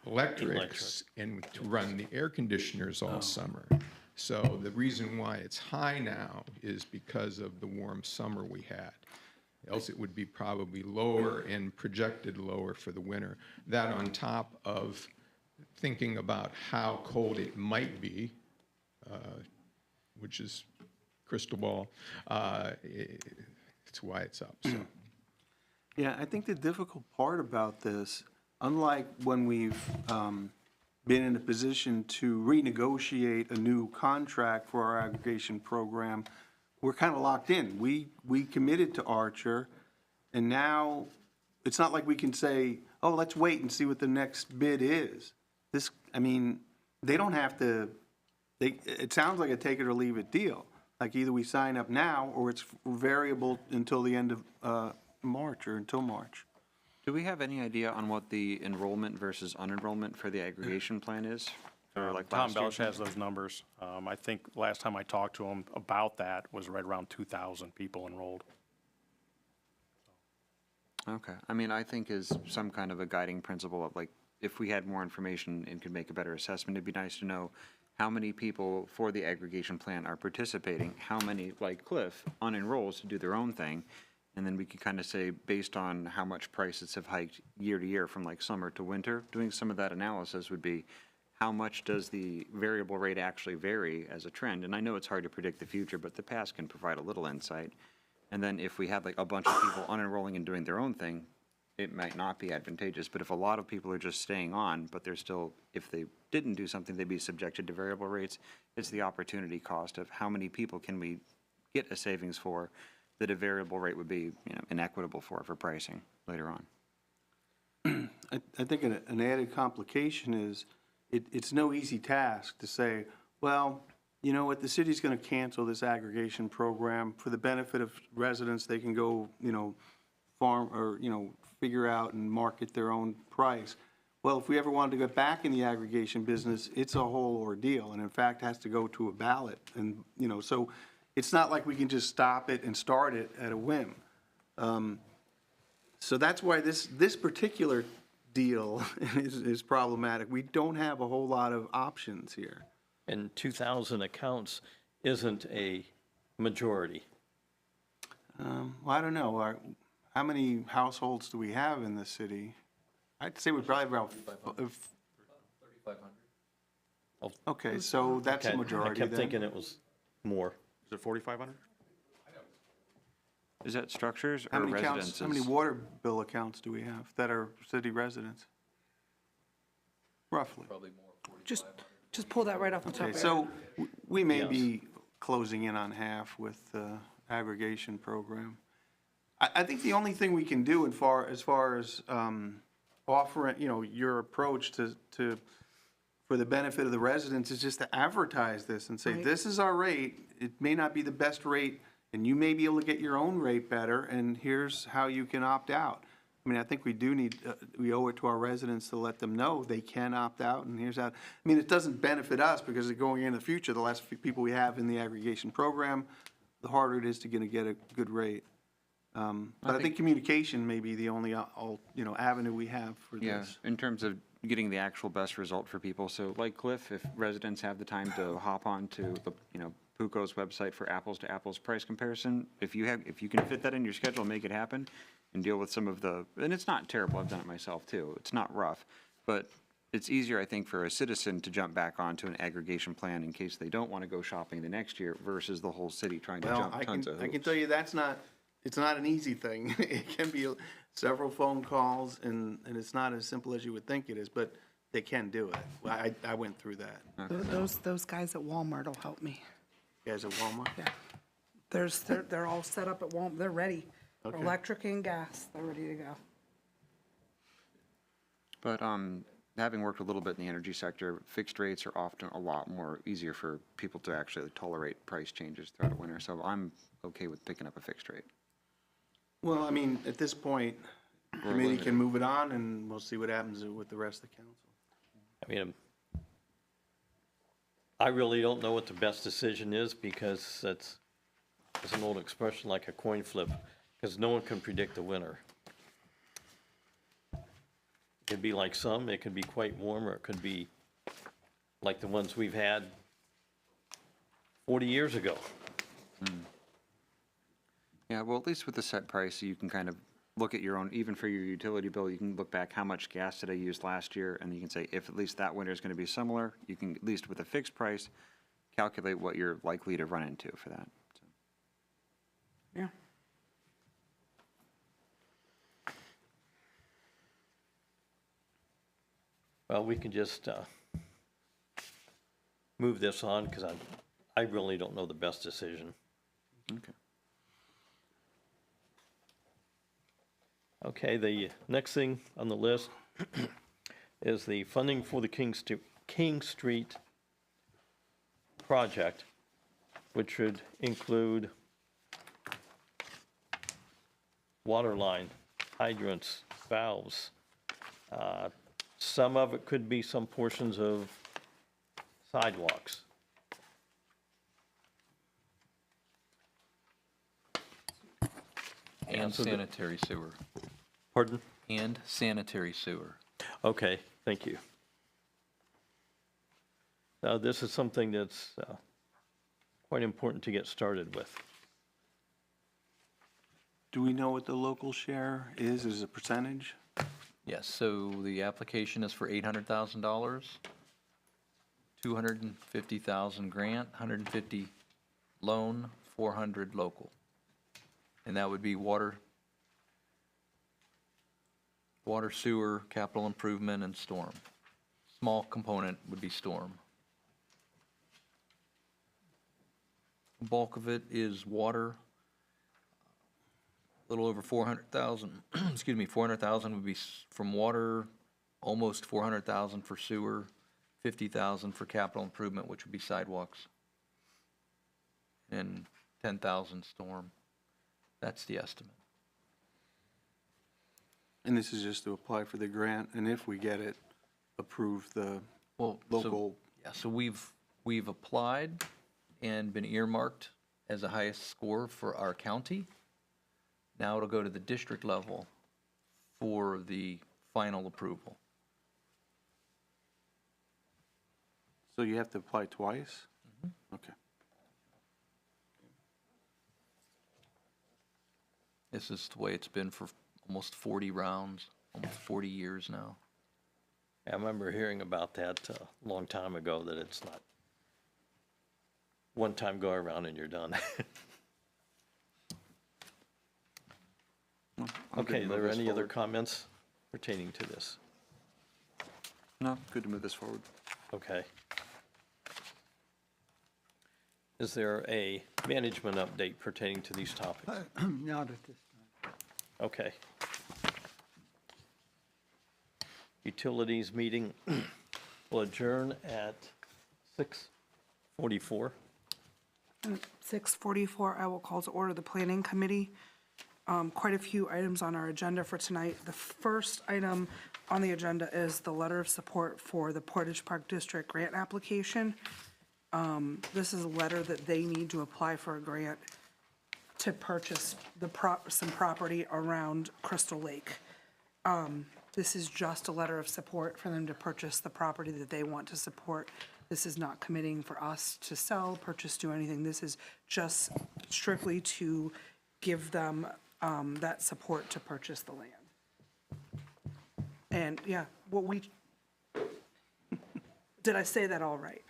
D: electrics and to run the air conditioners all summer. So the reason why it's high now is because of the warm summer we had. Else it would be probably lower and projected lower for the winter. That on top of thinking about how cold it might be, which is crystal ball,
N: It's why it's up, so.
B: Yeah, I think the difficult part about this, unlike when we've been in a position to renegotiate a new contract for our aggregation program, we're kind of locked in. We committed to Archer, and now it's not like we can say, oh, let's wait and see what the next bid is. This, I mean, they don't have to, it sounds like a take it or leave it deal. Like either we sign up now or it's variable until the end of March or until March.
G: Do we have any idea on what the enrollment versus unenrollment for the aggregation plan is? For like
K: Tom
G: last year?
K: Belch has those numbers. I think last time I talked to him about that was right around 2,000 people enrolled.
G: Okay, I mean, I think is some kind of a guiding principle of like, if we had more information and could make a better assessment, it'd be nice to know how many people for the aggregation plan are participating, how many, like Cliff, unenrolls to do their own thing, and then we could kind of say, based on how much prices have hiked year to year from like summer to winter, doing some of that analysis would be, how much does the variable rate actually vary as a trend? And I know it's hard to predict the future, but the past can provide a little insight. And then if we had like a bunch of people unenrolling and doing their own thing, it might not be advantageous. But if a lot of people are just staying on, but they're still, if they didn't do something, they'd be subjected to variable rates, it's the opportunity cost of how many people can we get a savings for that a variable rate would be, inequitable for pricing later on.
B: I think an added complication is, it's no easy task to say, well, you know what, the city's going to cancel this aggregation program for the benefit of residents. They can go, farm or, figure out and market their own price. Well, if we ever wanted to get back in the aggregation business, it's a whole ordeal, and in fact has to go to a ballot. And, so it's not like we can just stop it and start it at a whim. So that's why this particular deal is problematic. We don't have a whole lot of options here.
J: And 2,000 accounts isn't a majority.
B: Well, I don't know. How many households do we have in the city? I'd say we probably have about 3,500. Okay, so that's a
J: Okay,
B: majority
J: I kept
B: then.
J: thinking it was more.
K: Is it 4,500?
G: Is that structures
B: How
G: or
B: many
G: residences?
B: accounts, how many water bill accounts do we have that are city residents? Roughly.
F: Just pull that right off the top
B: Okay,
F: of your
B: so
F: head.
B: we may
J: Yes.
B: be closing in on half with the aggregation program. I think the only thing we can do as far as offering, your approach for the benefit of the residents is just to advertise this and say,
F: Right.
B: this is our rate. It may not be the best rate, and you may be able to get your own rate better, and here's how you can opt out. I mean, I think we do need, we owe it to our residents to let them know they can opt out, and here's how. I mean, it doesn't benefit us because going into the future, the less people we have in the aggregation program, the harder it is to get a good rate. But I think communication may be the only, avenue we have for
G: Yeah,
B: this.
G: in terms of getting the actual best result for people. So like Cliff, if residents have the time to hop on to the, PUCO's website for apples to apples price comparison, if you can fit that in your schedule and make it happen and deal with some of and it's not terrible, I've done it myself too. It's not rough, but it's easier, I think, for a citizen to jump back onto an aggregation plan in case they don't want to go shopping the next year versus the whole city trying to
B: Well,
G: jump tons of hoops.
B: I can tell you it's not an easy thing. It can be several phone calls, and it's not as simple as you would think it is, but they can do it. I went through that.
F: Those guys at Walmart will help me.
B: You guys at Walmart?
F: Yeah. They're all set up at Walmart. They're ready.
B: Okay.
F: Electric and gas, they're ready to go.
G: But having worked a little bit in the energy sector, fixed rates are often a lot more easier for people to actually tolerate price changes throughout a winter. So I'm okay with picking up a fixed rate.
B: Well, I mean, at this point, the committee can move it on, and we'll see what happens with the rest of the council.
J: I mean, I really don't know what the best decision is because it's an old expression like a coin flip, because no one can predict the winter. It could be like some, it could be quite warm, or it could be like the ones we've had 40 years ago.
G: Yeah, well, at least with the set price, you can kind of look at your own, even for your utility bill, you can look back how much gas did I use last year, and you can say, if at least that winter is going to be similar, you can, at least with a fixed price, calculate what you're likely to run into for that. So.
F: Yeah.
J: Well, we can just move this on, because I really don't know the best decision.
G: Okay.
J: Okay, the next thing on the list is the funding for the King Street project, which would include water line, hydrants, valves. Some of it could be some portions of sidewalks.
I: And
J: so the-
I: sanitary sewer.
J: Pardon?
I: And sanitary sewer.
J: Okay, thank you. Now, this is something that's quite important to get started with.
B: Do we know what the local share is as a percentage?
I: Yes, so the application is for $800,000, 250,000 grant, 150 loan, 400 local. And that would be water, sewer, capital improvement, and storm. Small component would be storm. The bulk of it is water, a little over 400,000, excuse me, 400,000 would be from water, almost 400,000 for sewer, 50,000 for capital improvement, which would be sidewalks, and 10,000 storm. That's the estimate.
B: And this is just to apply for the grant, and if we get it, approve the
I: Well,
B: local.
I: Yeah, so we've applied and been earmarked as the highest score for our county. Now it'll go to the district level for the final approval.
B: So you have to apply twice? Okay.
I: This is the way it's been for almost 40 rounds, almost 40 years now.
J: I remember hearing about that a long time ago, that it's not one time go around and you're done.
G: I'm good
J: Okay,
G: to
J: are
G: move
J: there
G: this
J: any other
G: forward.
J: comments pertaining to this?
G: No, good to move this forward.
J: Okay. Is there a management update pertaining to these topics?
M: Not at this time.
J: Okay. Utilities meeting will adjourn at 6:44.
F: And at 6:44, I will call to order the Planning Committee. Quite a few items on our agenda for tonight. The first item on the agenda is the letter of support for the Portage Park District grant application. This is a letter that they need to apply for a grant to purchase some property around Crystal Lake. This is just a letter of support for them to purchase the property that they want to support. This is not committing for us to sell, purchase, do anything. This is just strictly to give them that support to purchase the land. And, yeah, did I say that all right?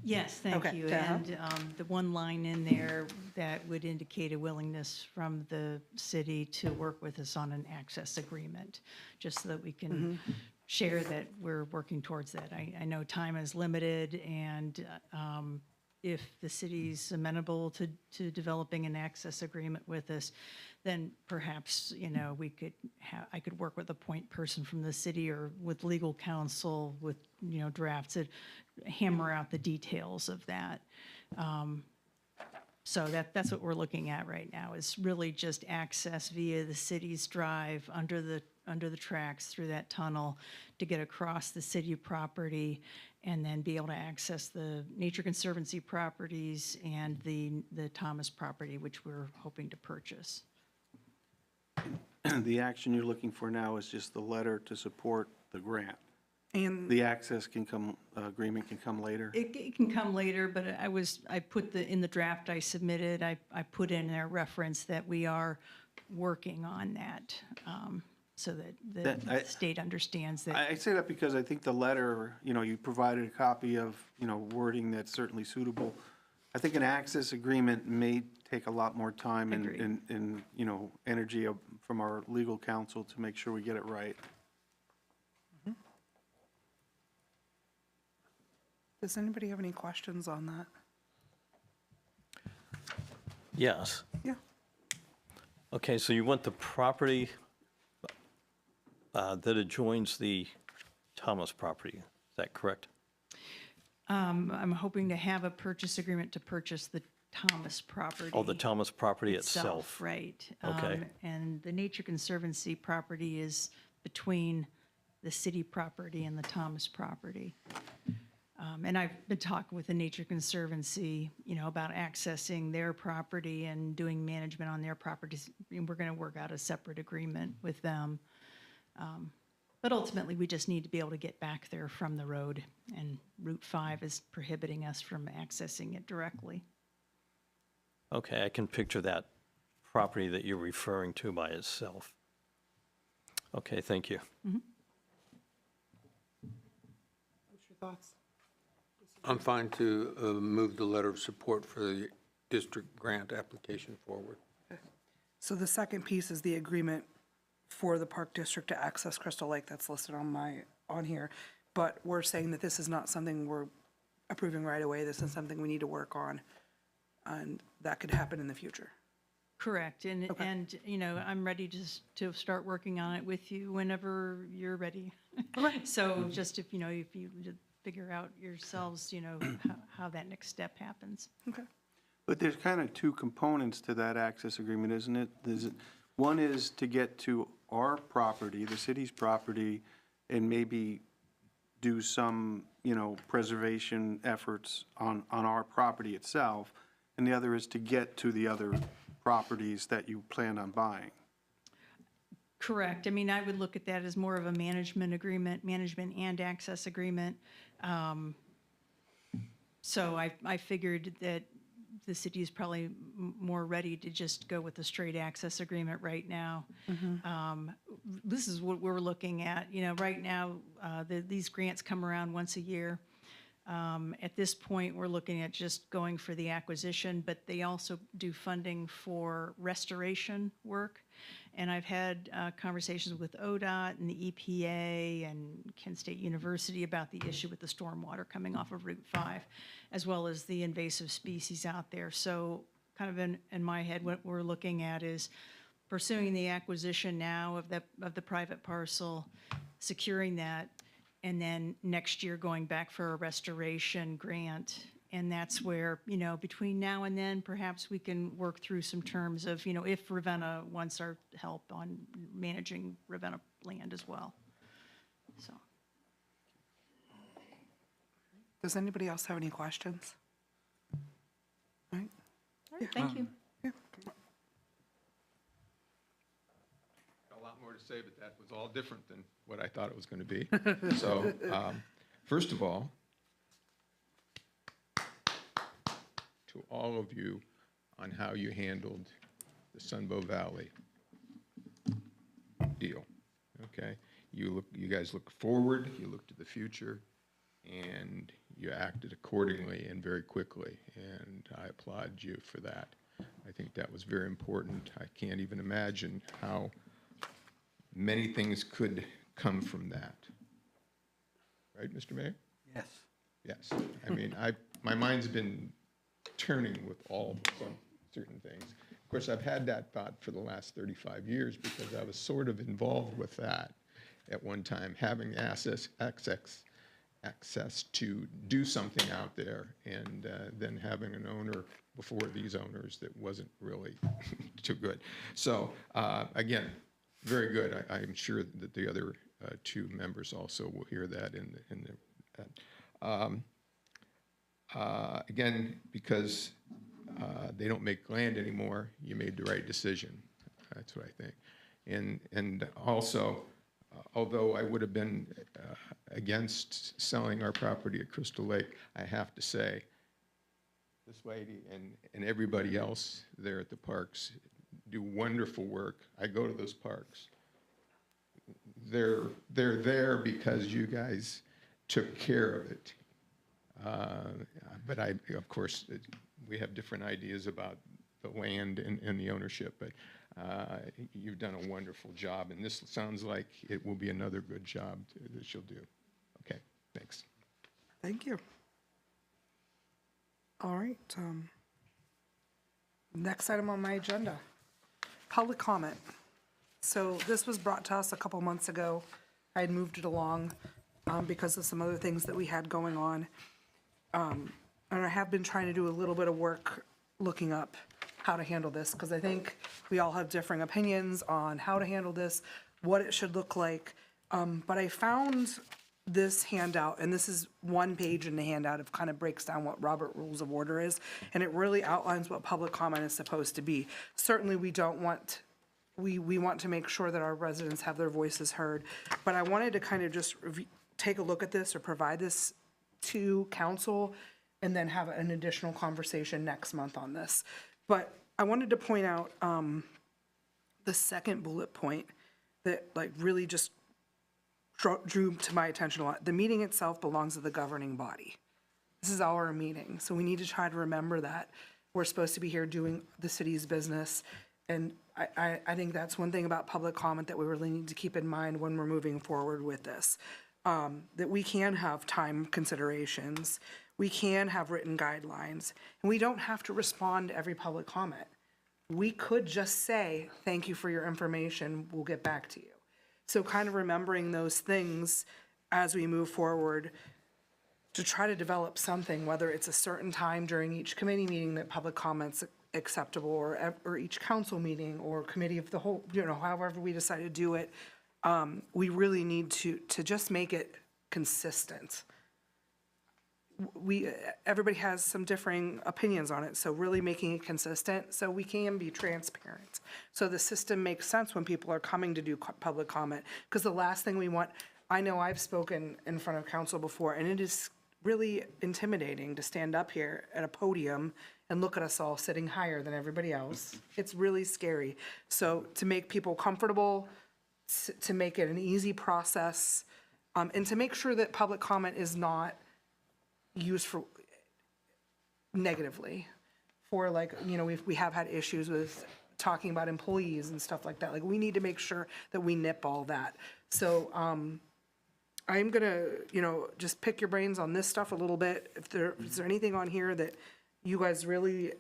N: Yes, thank
F: Okay.
N: you.
F: Uh-huh.
N: And the one line in there that would indicate a willingness from the city to work with us on an access agreement, just so that we can share that we're working towards that. I know time is limited, and if the city's amenable to developing an access agreement with us, then perhaps, we could I could work with a point person from the city or with legal counsel with, drafts that hammer out the details of that. So that's what we're looking at right now, is really just access via the city's drive under the tracks through that tunnel to get across the city property, and then be able to access the Nature Conservancy properties and the Thomas property, which we're hoping to purchase.
B: The action you're looking for now is just the letter to support the grant.
F: And
B: The access agreement can come later?
N: It can come later, but I put in the draft I submitted, I put in a reference that we are working on that, so that the state understands that.
B: I say that because I think the letter, you provided a copy of, wording that's certainly suitable. I think an access agreement may take a lot more time
N: Agreed.
B: and energy from our legal counsel to make sure we get it right.
F: Does anybody have any questions on that?
J: Yes.
F: Yeah.
J: Okay, so you want the property that adjoins the Thomas property, is that correct?
N: I'm hoping to have a purchase agreement to purchase the Thomas property.
J: Oh, the Thomas property itself?
N: Right.
J: Okay.
N: And the Nature Conservancy property is between the city property and the Thomas property. And I've been talking with the Nature Conservancy, about accessing their property and doing management on their properties. And we're going to work out a separate agreement with them. But ultimately, we just need to be able to get back there from the road, and Route 5 is prohibiting us from accessing it directly.
J: Okay, I can picture that property that you're referring to by itself. Okay, thank you.
F: What's your thoughts?
D: I'm fine to move the letter of support for the district grant application forward.
F: So the second piece is the agreement for the Park District to access Crystal Lake that's listed on here. But we're saying that this is not something we're approving right away. This is something we need to work on, and that could happen in the future.
N: Correct. And I'm ready to start working on it with you whenever you're ready. So just if you figure out yourselves, how that next step happens.
F: Okay.
B: But there's kind of two components to that access agreement, isn't it? One is to get to our property, the city's property, and maybe do some, preservation efforts on our property itself. And the other is to get to the other properties that you plan on buying.
N: Correct. I mean, I would look at that as more of a management and access agreement. So I figured that the city is probably more ready to just go with a straight access agreement right now. This is what we're looking at. Right now, these grants come around once a year. At this point, we're looking at just going for the acquisition, but they also do funding for restoration work. And I've had conversations with ODOT and the EPA and Kent State University about the issue with the stormwater coming off of Route 5, as well as the invasive species out there. So kind of in my head, what we're looking at is pursuing the acquisition now of the private parcel, securing that, and then next year going back for a restoration grant. And that's where, between now and then, perhaps we can work through some terms of, if Ravenna wants our help on managing Ravenna land as well. So.
F: Does anybody else have any questions? All right.
C: All right, thank you.
F: Yeah.
O: A lot more to say, but that was all different than what I thought it was going to be. So, first of all, to all of you on how you handled the Sunbow Valley deal, okay? You guys look forward, you look to the future, and you acted accordingly and very quickly, and I applaud you for that. I think that was very important. I can't even imagine how many things could come from that. Right, Mr. Mayor?
M: Yes.
O: Yes. I mean, my mind's been turning with all some certain things. Of course, I've had that thought for the last 35 years because I was sort of involved with that at one time, having access to do something out there, and then having an owner before these owners that wasn't really too good. So again, very good. I'm sure that the other two members also will hear that again, because they don't make land anymore, you made the right decision. That's what I think. And also, although I would have been against selling our property at Crystal Lake, I have to say, this lady and everybody else there at the parks do wonderful work. I go to those parks. They're there because you guys took care of it. But of course, we have different ideas about the land and the ownership, but you've done a wonderful job, and this sounds like it will be another good job that you'll do. Okay, thanks.
F: Thank you. All right. Next item on my agenda, public comment. So this was brought to us a couple months ago. I had moved it along because of some other things that we had going on. And I have been trying to do a little bit of work looking up how to handle this, because I think we all have differing opinions on how to handle this, what it should look like. But I found this handout, and this is one page in the handout. It kind of breaks down what Robert Rules of Order is, and it really outlines what public comment is supposed to be. Certainly, we don't want, we want to make sure that our residents have their voices heard, but I wanted to kind of just take a look at this or provide this to council and then have an additional conversation next month on this. But I wanted to point out the second bullet point that like really just drew to my attention a lot. The meeting itself belongs to the governing body. This is our meeting, so we need to try to remember that. We're supposed to be here doing the city's business, and I think that's one thing about public comment that we really need to keep in mind when we're moving forward with this. That we can have time considerations, we can have written guidelines, and we don't have to respond to every public comment. We could just say, thank you for your information, we'll get back to you. So kind of remembering those things as we move forward to try to develop something, whether it's a certain time during each committee meeting that public comment's acceptable, or each council meeting or committee of the whole, however we decide to do it. We really need to just make it consistent. Everybody has some differing opinions on it, so really making it consistent so we can be transparent. So the system makes sense when people are coming to do public comment, because the last thing we want, I know I've spoken in front of council before, and it is really intimidating to stand up here at a podium and look at us all sitting higher than everybody else. It's really scary. So to make people comfortable, to make it an easy process, and to make sure that public comment is not used for negatively, for like, we have had issues with talking about employees and stuff like that. Like, we need to make sure that we nip all that. So I'm gonna, just pick your brains on this stuff a little bit. Is there anything on here that you guys really,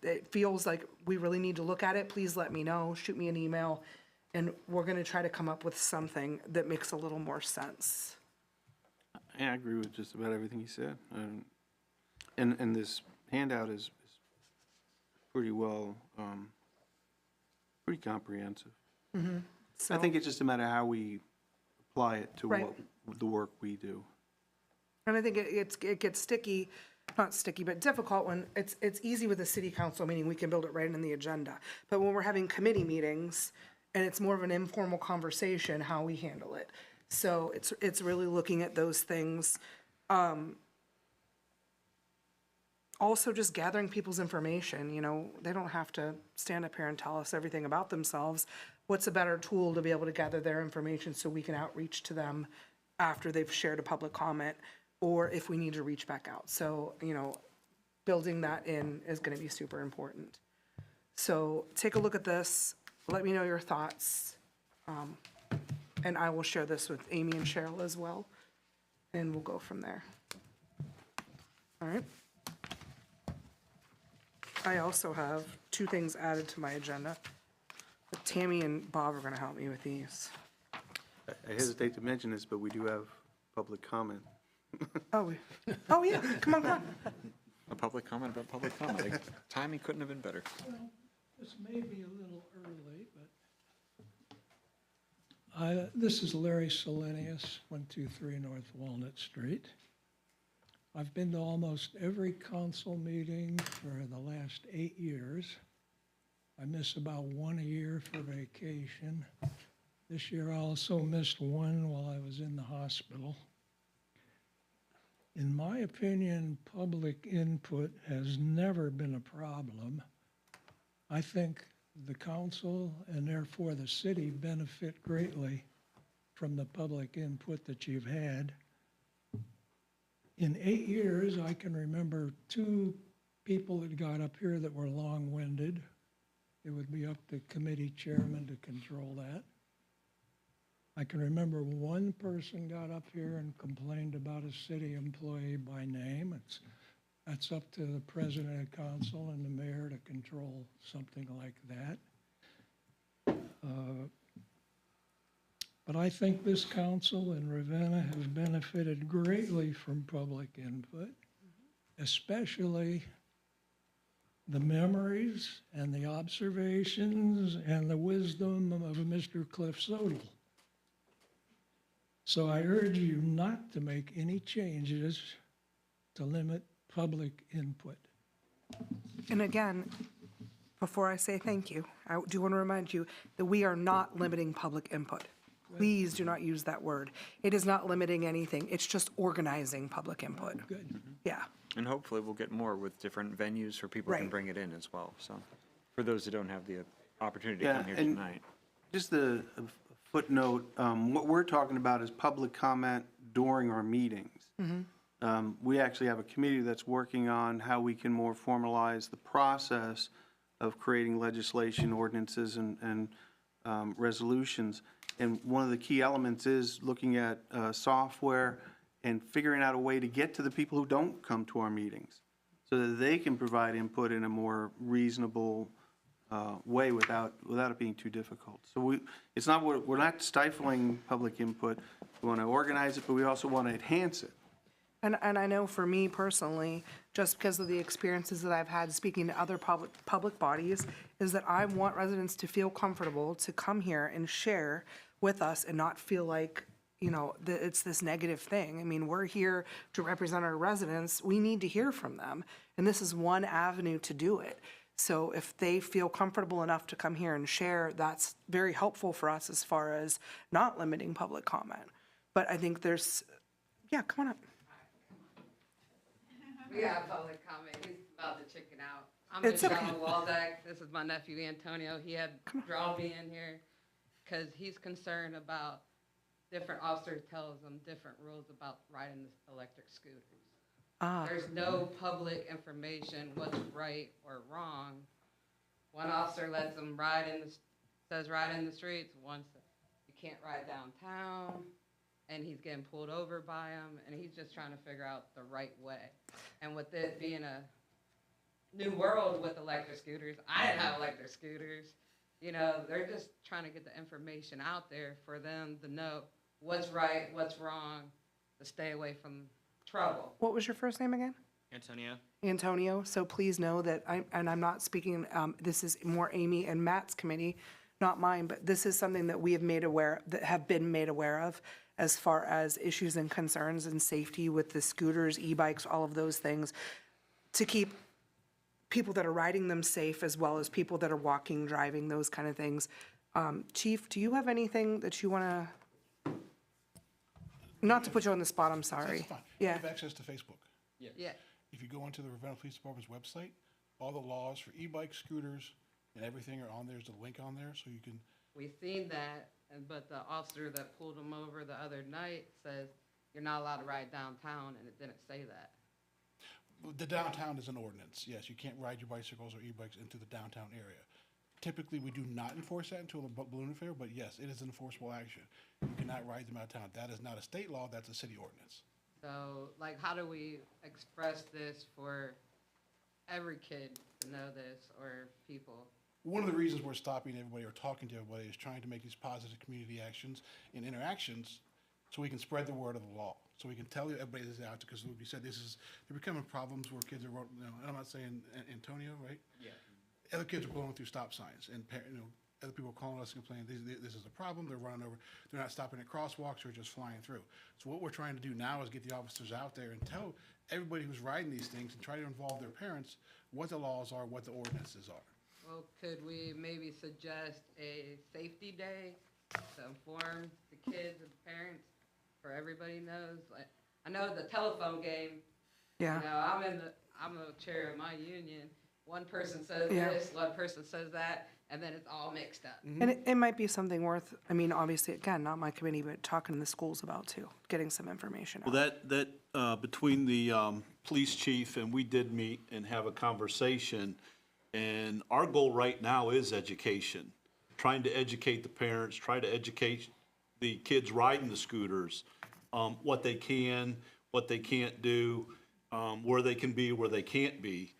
F: it feels like we really need to look at it, please let me know, shoot me an email, and we're gonna try to come up with something that makes a little more sense.
B: Yeah, I agree with just about everything you said. And this handout is pretty well, pretty comprehensive. I think it's just a matter of how we apply it to
F: Right.
B: what the work we do.
F: And I think it gets sticky, not sticky, but difficult when it's easy with a city council meeting, we can build it right in the agenda. But when we're having committee meetings, and it's more of an informal conversation, how we handle it. So it's really looking at those things. Also just gathering people's information, they don't have to stand up here and tell us everything about themselves. What's a better tool to be able to gather their information so we can outreach to them after they've shared a public comment, or if we need to reach back out. So, building that in is gonna be super important. So take a look at this, let me know your thoughts. And I will share this with Amy and Cheryl as well, and we'll go from there. All right. I also have 2 things added to my agenda, but Tammy and Bob are gonna help me with these.
B: I hesitate to mention this, but we do have public comment.
F: Oh yeah, come on.
G: A public comment about public comment. Like, timing couldn't have been better.
P: This may be a little early, but this is Larry Selenius, 123 North Walnut Street. I've been to almost every council meeting for the last 8 years. I miss about 1 a year for vacation. This year I also missed 1 while I was in the hospital. In my opinion, public input has never been a problem. I think the council and therefore the city benefit greatly from the public input that you've had. In 8 years, I can remember 2 people that got up here that were long-winded. It would be up to committee chairman to control that. I can remember 1 person got up here and complained about a city employee by name. It's That's up to the president of council and the mayor to control something like that. But I think this council in Ravenna has benefited greatly from public input, especially the memories and the observations and the wisdom of Mr. Cliff Sodal. So I urge you not to make any changes to limit public input.
F: And again, before I say thank you, I do want to remind you that we are not limiting public input. Please do not use that word. It is not limiting anything. It's just organizing public input.
P: Good.
F: Yeah.
G: And hopefully we'll get more with different venues where people can
F: Right.
G: bring it in as well, so, for those who don't have the opportunity to
B: Yeah,
G: come here
B: and-
G: tonight.
B: Just a footnote, what we're talking about is public comment during our meetings. We actually have a committee that's working on how we can more formalize the process of creating legislation, ordinances, and resolutions. And one of the key elements is looking at software and figuring out a way to get to the people who don't come to our meetings, so that they can provide input in a more reasonable way without it being too difficult. So it's not, we're not stifling public input. We want to organize it, but we also want to enhance it.
F: And I know for me personally, just because of the experiences that I've had speaking to other public bodies, is that I want residents to feel comfortable to come here and share with us and not feel like, you know, that it's this negative thing. I mean, we're here to represent our residents. We need to hear from them. And this is one avenue to do it. So if they feel comfortable enough to come here and share, that's very helpful for us as far as not limiting public comment. But I think there's, yeah, come on up.
Q: We got public comment. He's about to chicken out. I'm
F: It's
Q: Michelle
F: okay.
Q: Waldeck. This is my nephew Antonio. He had drawn me in here because he's concerned about different officers tells him different rules about riding the electric scooters. There's no public information what's right or wrong. One officer lets them says ride in the streets. One says you can't ride downtown. And he's getting pulled over by him, and he's just trying to figure out the right way. And with it being a new world with electric scooters, I didn't have electric scooters. You know, they're just trying to get the information out there for them to know what's right, what's wrong, to stay away from trouble.
F: What was your first name again?
R: Antonio?
F: Antonio. So please know that I'm not speaking, this is more Amy and Matt's committee, not mine, but this is something that we have been made aware of as far as issues and concerns and safety with the scooters, e-bikes, all of those things, to keep people that are riding them safe as well as people that are walking, driving, those kind of things. Chief, do you have anything that you want to, not to put you on the spot, I'm sorry.
A: That's fine. You
F: Yeah.
A: have access to Facebook.
Q: Yeah.
A: If you go onto the Ravenna Police Department's website, all the laws for e-bikes, scooters, and everything are on there. There's a link on there, so you can,
Q: We seen that, but the officer that pulled him over the other night says, you're not allowed to ride downtown, and it didn't say that.
A: the downtown is an ordinance. Yes, you can't ride your bicycles or e-bikes into the downtown area. Typically, we do not enforce that until the balloon affair, but yes, it is an enforceable action. You cannot ride them out of town. That is not a state law, that's a city ordinance.
Q: So, like, how do we express this for every kid to know this, or people?
A: One of the reasons we're stopping everybody or talking to everybody is trying to make these positive community actions and interactions so we can spread the word of the law. So we can tell everybody this is out, because like you said, they're becoming problems where kids are, and I'm not saying Antonio, right? Yeah. Other kids are blowing through stop signs, and other people are calling us and complaining, this is a problem, they're running over, they're not stopping at crosswalks, they're just flying through. So what we're trying to do now is get the officers out there and tell everybody who's riding these things and try to involve their parents what the laws are, what the ordinances are.
Q: Well, could we maybe suggest a safety day to inform the kids and the parents, for everybody knows? Like, I know the telephone game.
F: Yeah.
Q: You know, I'm a chair of my union. One person says
F: Yeah.
Q: this, one person says that, and then it's all mixed up.
F: And it might be something worth, I mean, obviously, again, not my committee, but talking to the schools about too, getting some information out.
L: Well, that between the police chief and we did meet and have a conversation, and our goal right now is education, trying to educate the parents, try to educate the kids riding the scooters, what they can, what they can't do. where they can be, where they can't be.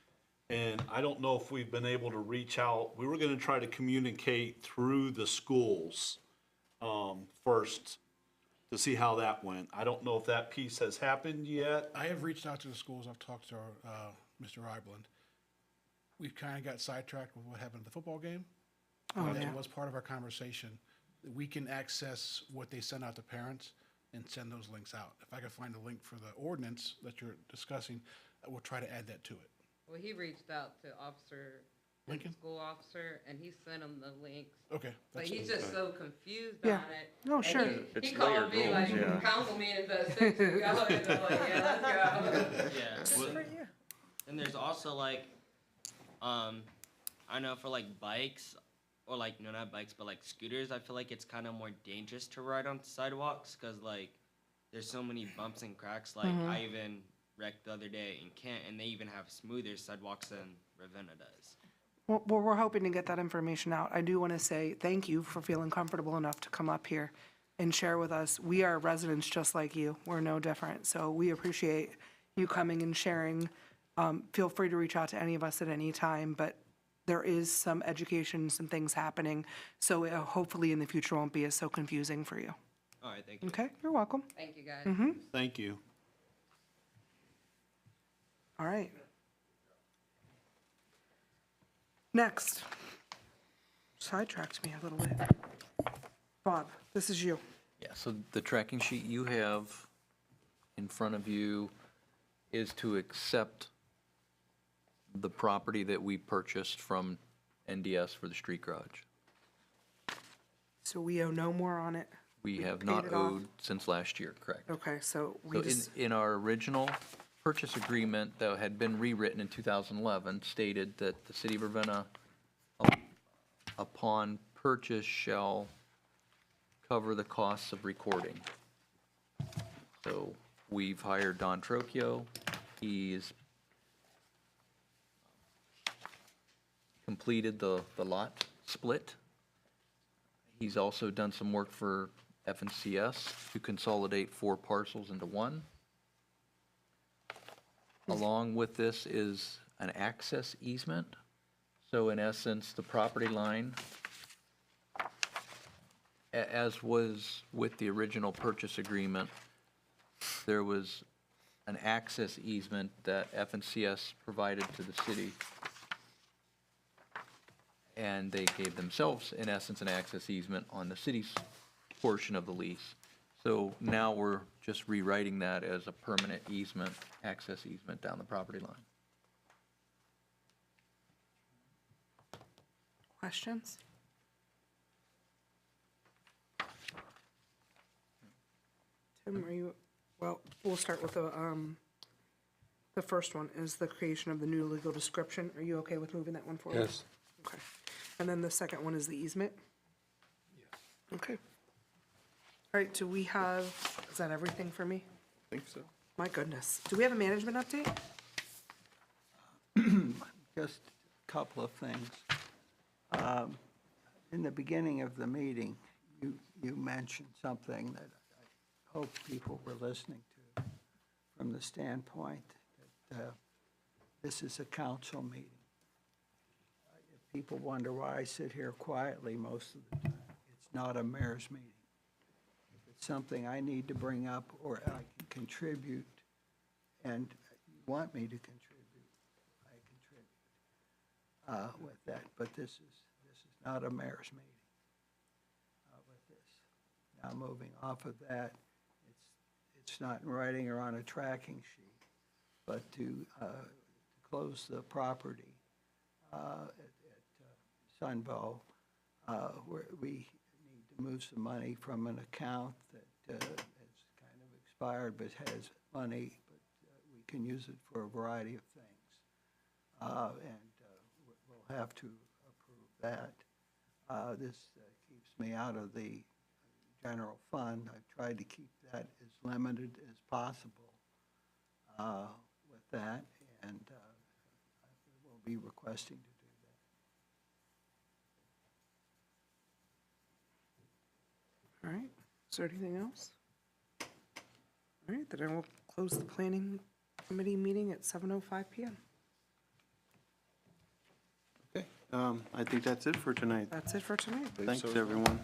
L: And I don't know if we've been able to reach out. We were gonna try to communicate through the schools first to see how that went. I don't know if that piece has happened yet.
A: I have reached out to the schools. I've talked to Mr. Eibland. We've kind of got sidetracked with what happened at the football game.
F: Oh,
A: That
F: yeah.
A: was part of our conversation. We can access what they send out to parents and send those links out. If I can find a link for the ordinance that you're discussing, we'll try to add that to it.
Q: Well, he reached out to
A: Lincoln?
Q: school officer, and he sent him the links.
A: Okay.
Q: But
A: that's-
Q: he's just so confused
F: Yeah.
Q: on it.
F: Oh,
Q: And
F: sure.
Q: He
G: It's
Q: called
G: layered
Q: me like,
G: rules, yeah.
Q: council meeting's at 6, we go, and I'm like, yeah, let's go.
R: Yeah. And there's also like, I know for like bikes, or like, no, not bikes, but like scooters, I feel like it's kind of more dangerous to ride on sidewalks because like there's so many bumps and cracks. Like I even wrecked the other day in Kent, and they even have smoother sidewalks than Ravenna does.
F: Well, we're hoping to get that information out. I do want to say thank you for feeling comfortable enough to come up here and share with us. We are residents just like you. We're no different. So we appreciate you coming and sharing. Feel free to reach out to any of us at any time, but there is some education, some things happening. So hopefully in the future won't be as so confusing for you.
R: All right, thank you.
F: Okay, you're welcome.
Q: Thank you, guys.
L: Thank you.
F: All right. Next. Sidetracked me a little bit. Bob, this is you.
I: Yeah, so the tracking sheet you have in front of you is to accept the property that we purchased from NDS for the street garage.
F: So we owe no more on it.
I: We have
F: paid
I: not
F: it off?
I: owed since last year, correct?
F: Okay, so we
I: So in,
F: just,
I: in our original purchase agreement that had been rewritten in 2011 stated that the city of Ravenna, upon purchase, shall cover the costs of recording. So we've hired Don Trocchio. He's completed the lot split. He's also done some work for FNCS to consolidate 4 parcels into one. Along with this is an access easement. So in essence, the property line, as was with the original purchase agreement, there was an access easement that FNCS provided to the city. And they gave themselves, in essence, an access easement on the city's portion of the lease. So now we're just rewriting that as a permanent easement, access easement down the property line.
F: questions? Tim, are you, well, we'll start with the first one is the creation of the new legal description. Are you okay with moving that one forward?
D: Yes.
F: Okay. And then the second one is the easement? Yes. Okay. All right, do we have, is that everything for me?
B: I think so.
F: My goodness. Do we have a management update?
M: Just a couple of things. In the beginning of the meeting, you mentioned something that I hope people were listening to from the standpoint that this is a council meeting. If people wonder why I sit here quietly most of the time, it's not a mayor's meeting. If it's something I need to bring up or I can contribute, and you want me to contribute, I contribute with that. But this is not a mayor's meeting with this. Now, moving off of that, it's not in writing or on a tracking sheet, but to close the property at Sunbow, where we need to move some money from an account that has kind of expired but has money, but we can use it for a variety of things. And we'll have to approve that. This keeps me out of the general fund. I've tried to keep that as limited as possible with that, and we'll be requesting to do that.
F: All right, is there anything else? All right, then I will close the planning Committee meeting at 7:05 PM.
B: Okay, I think that's it for tonight.
F: That's it for tonight.
B: Thanks, everyone.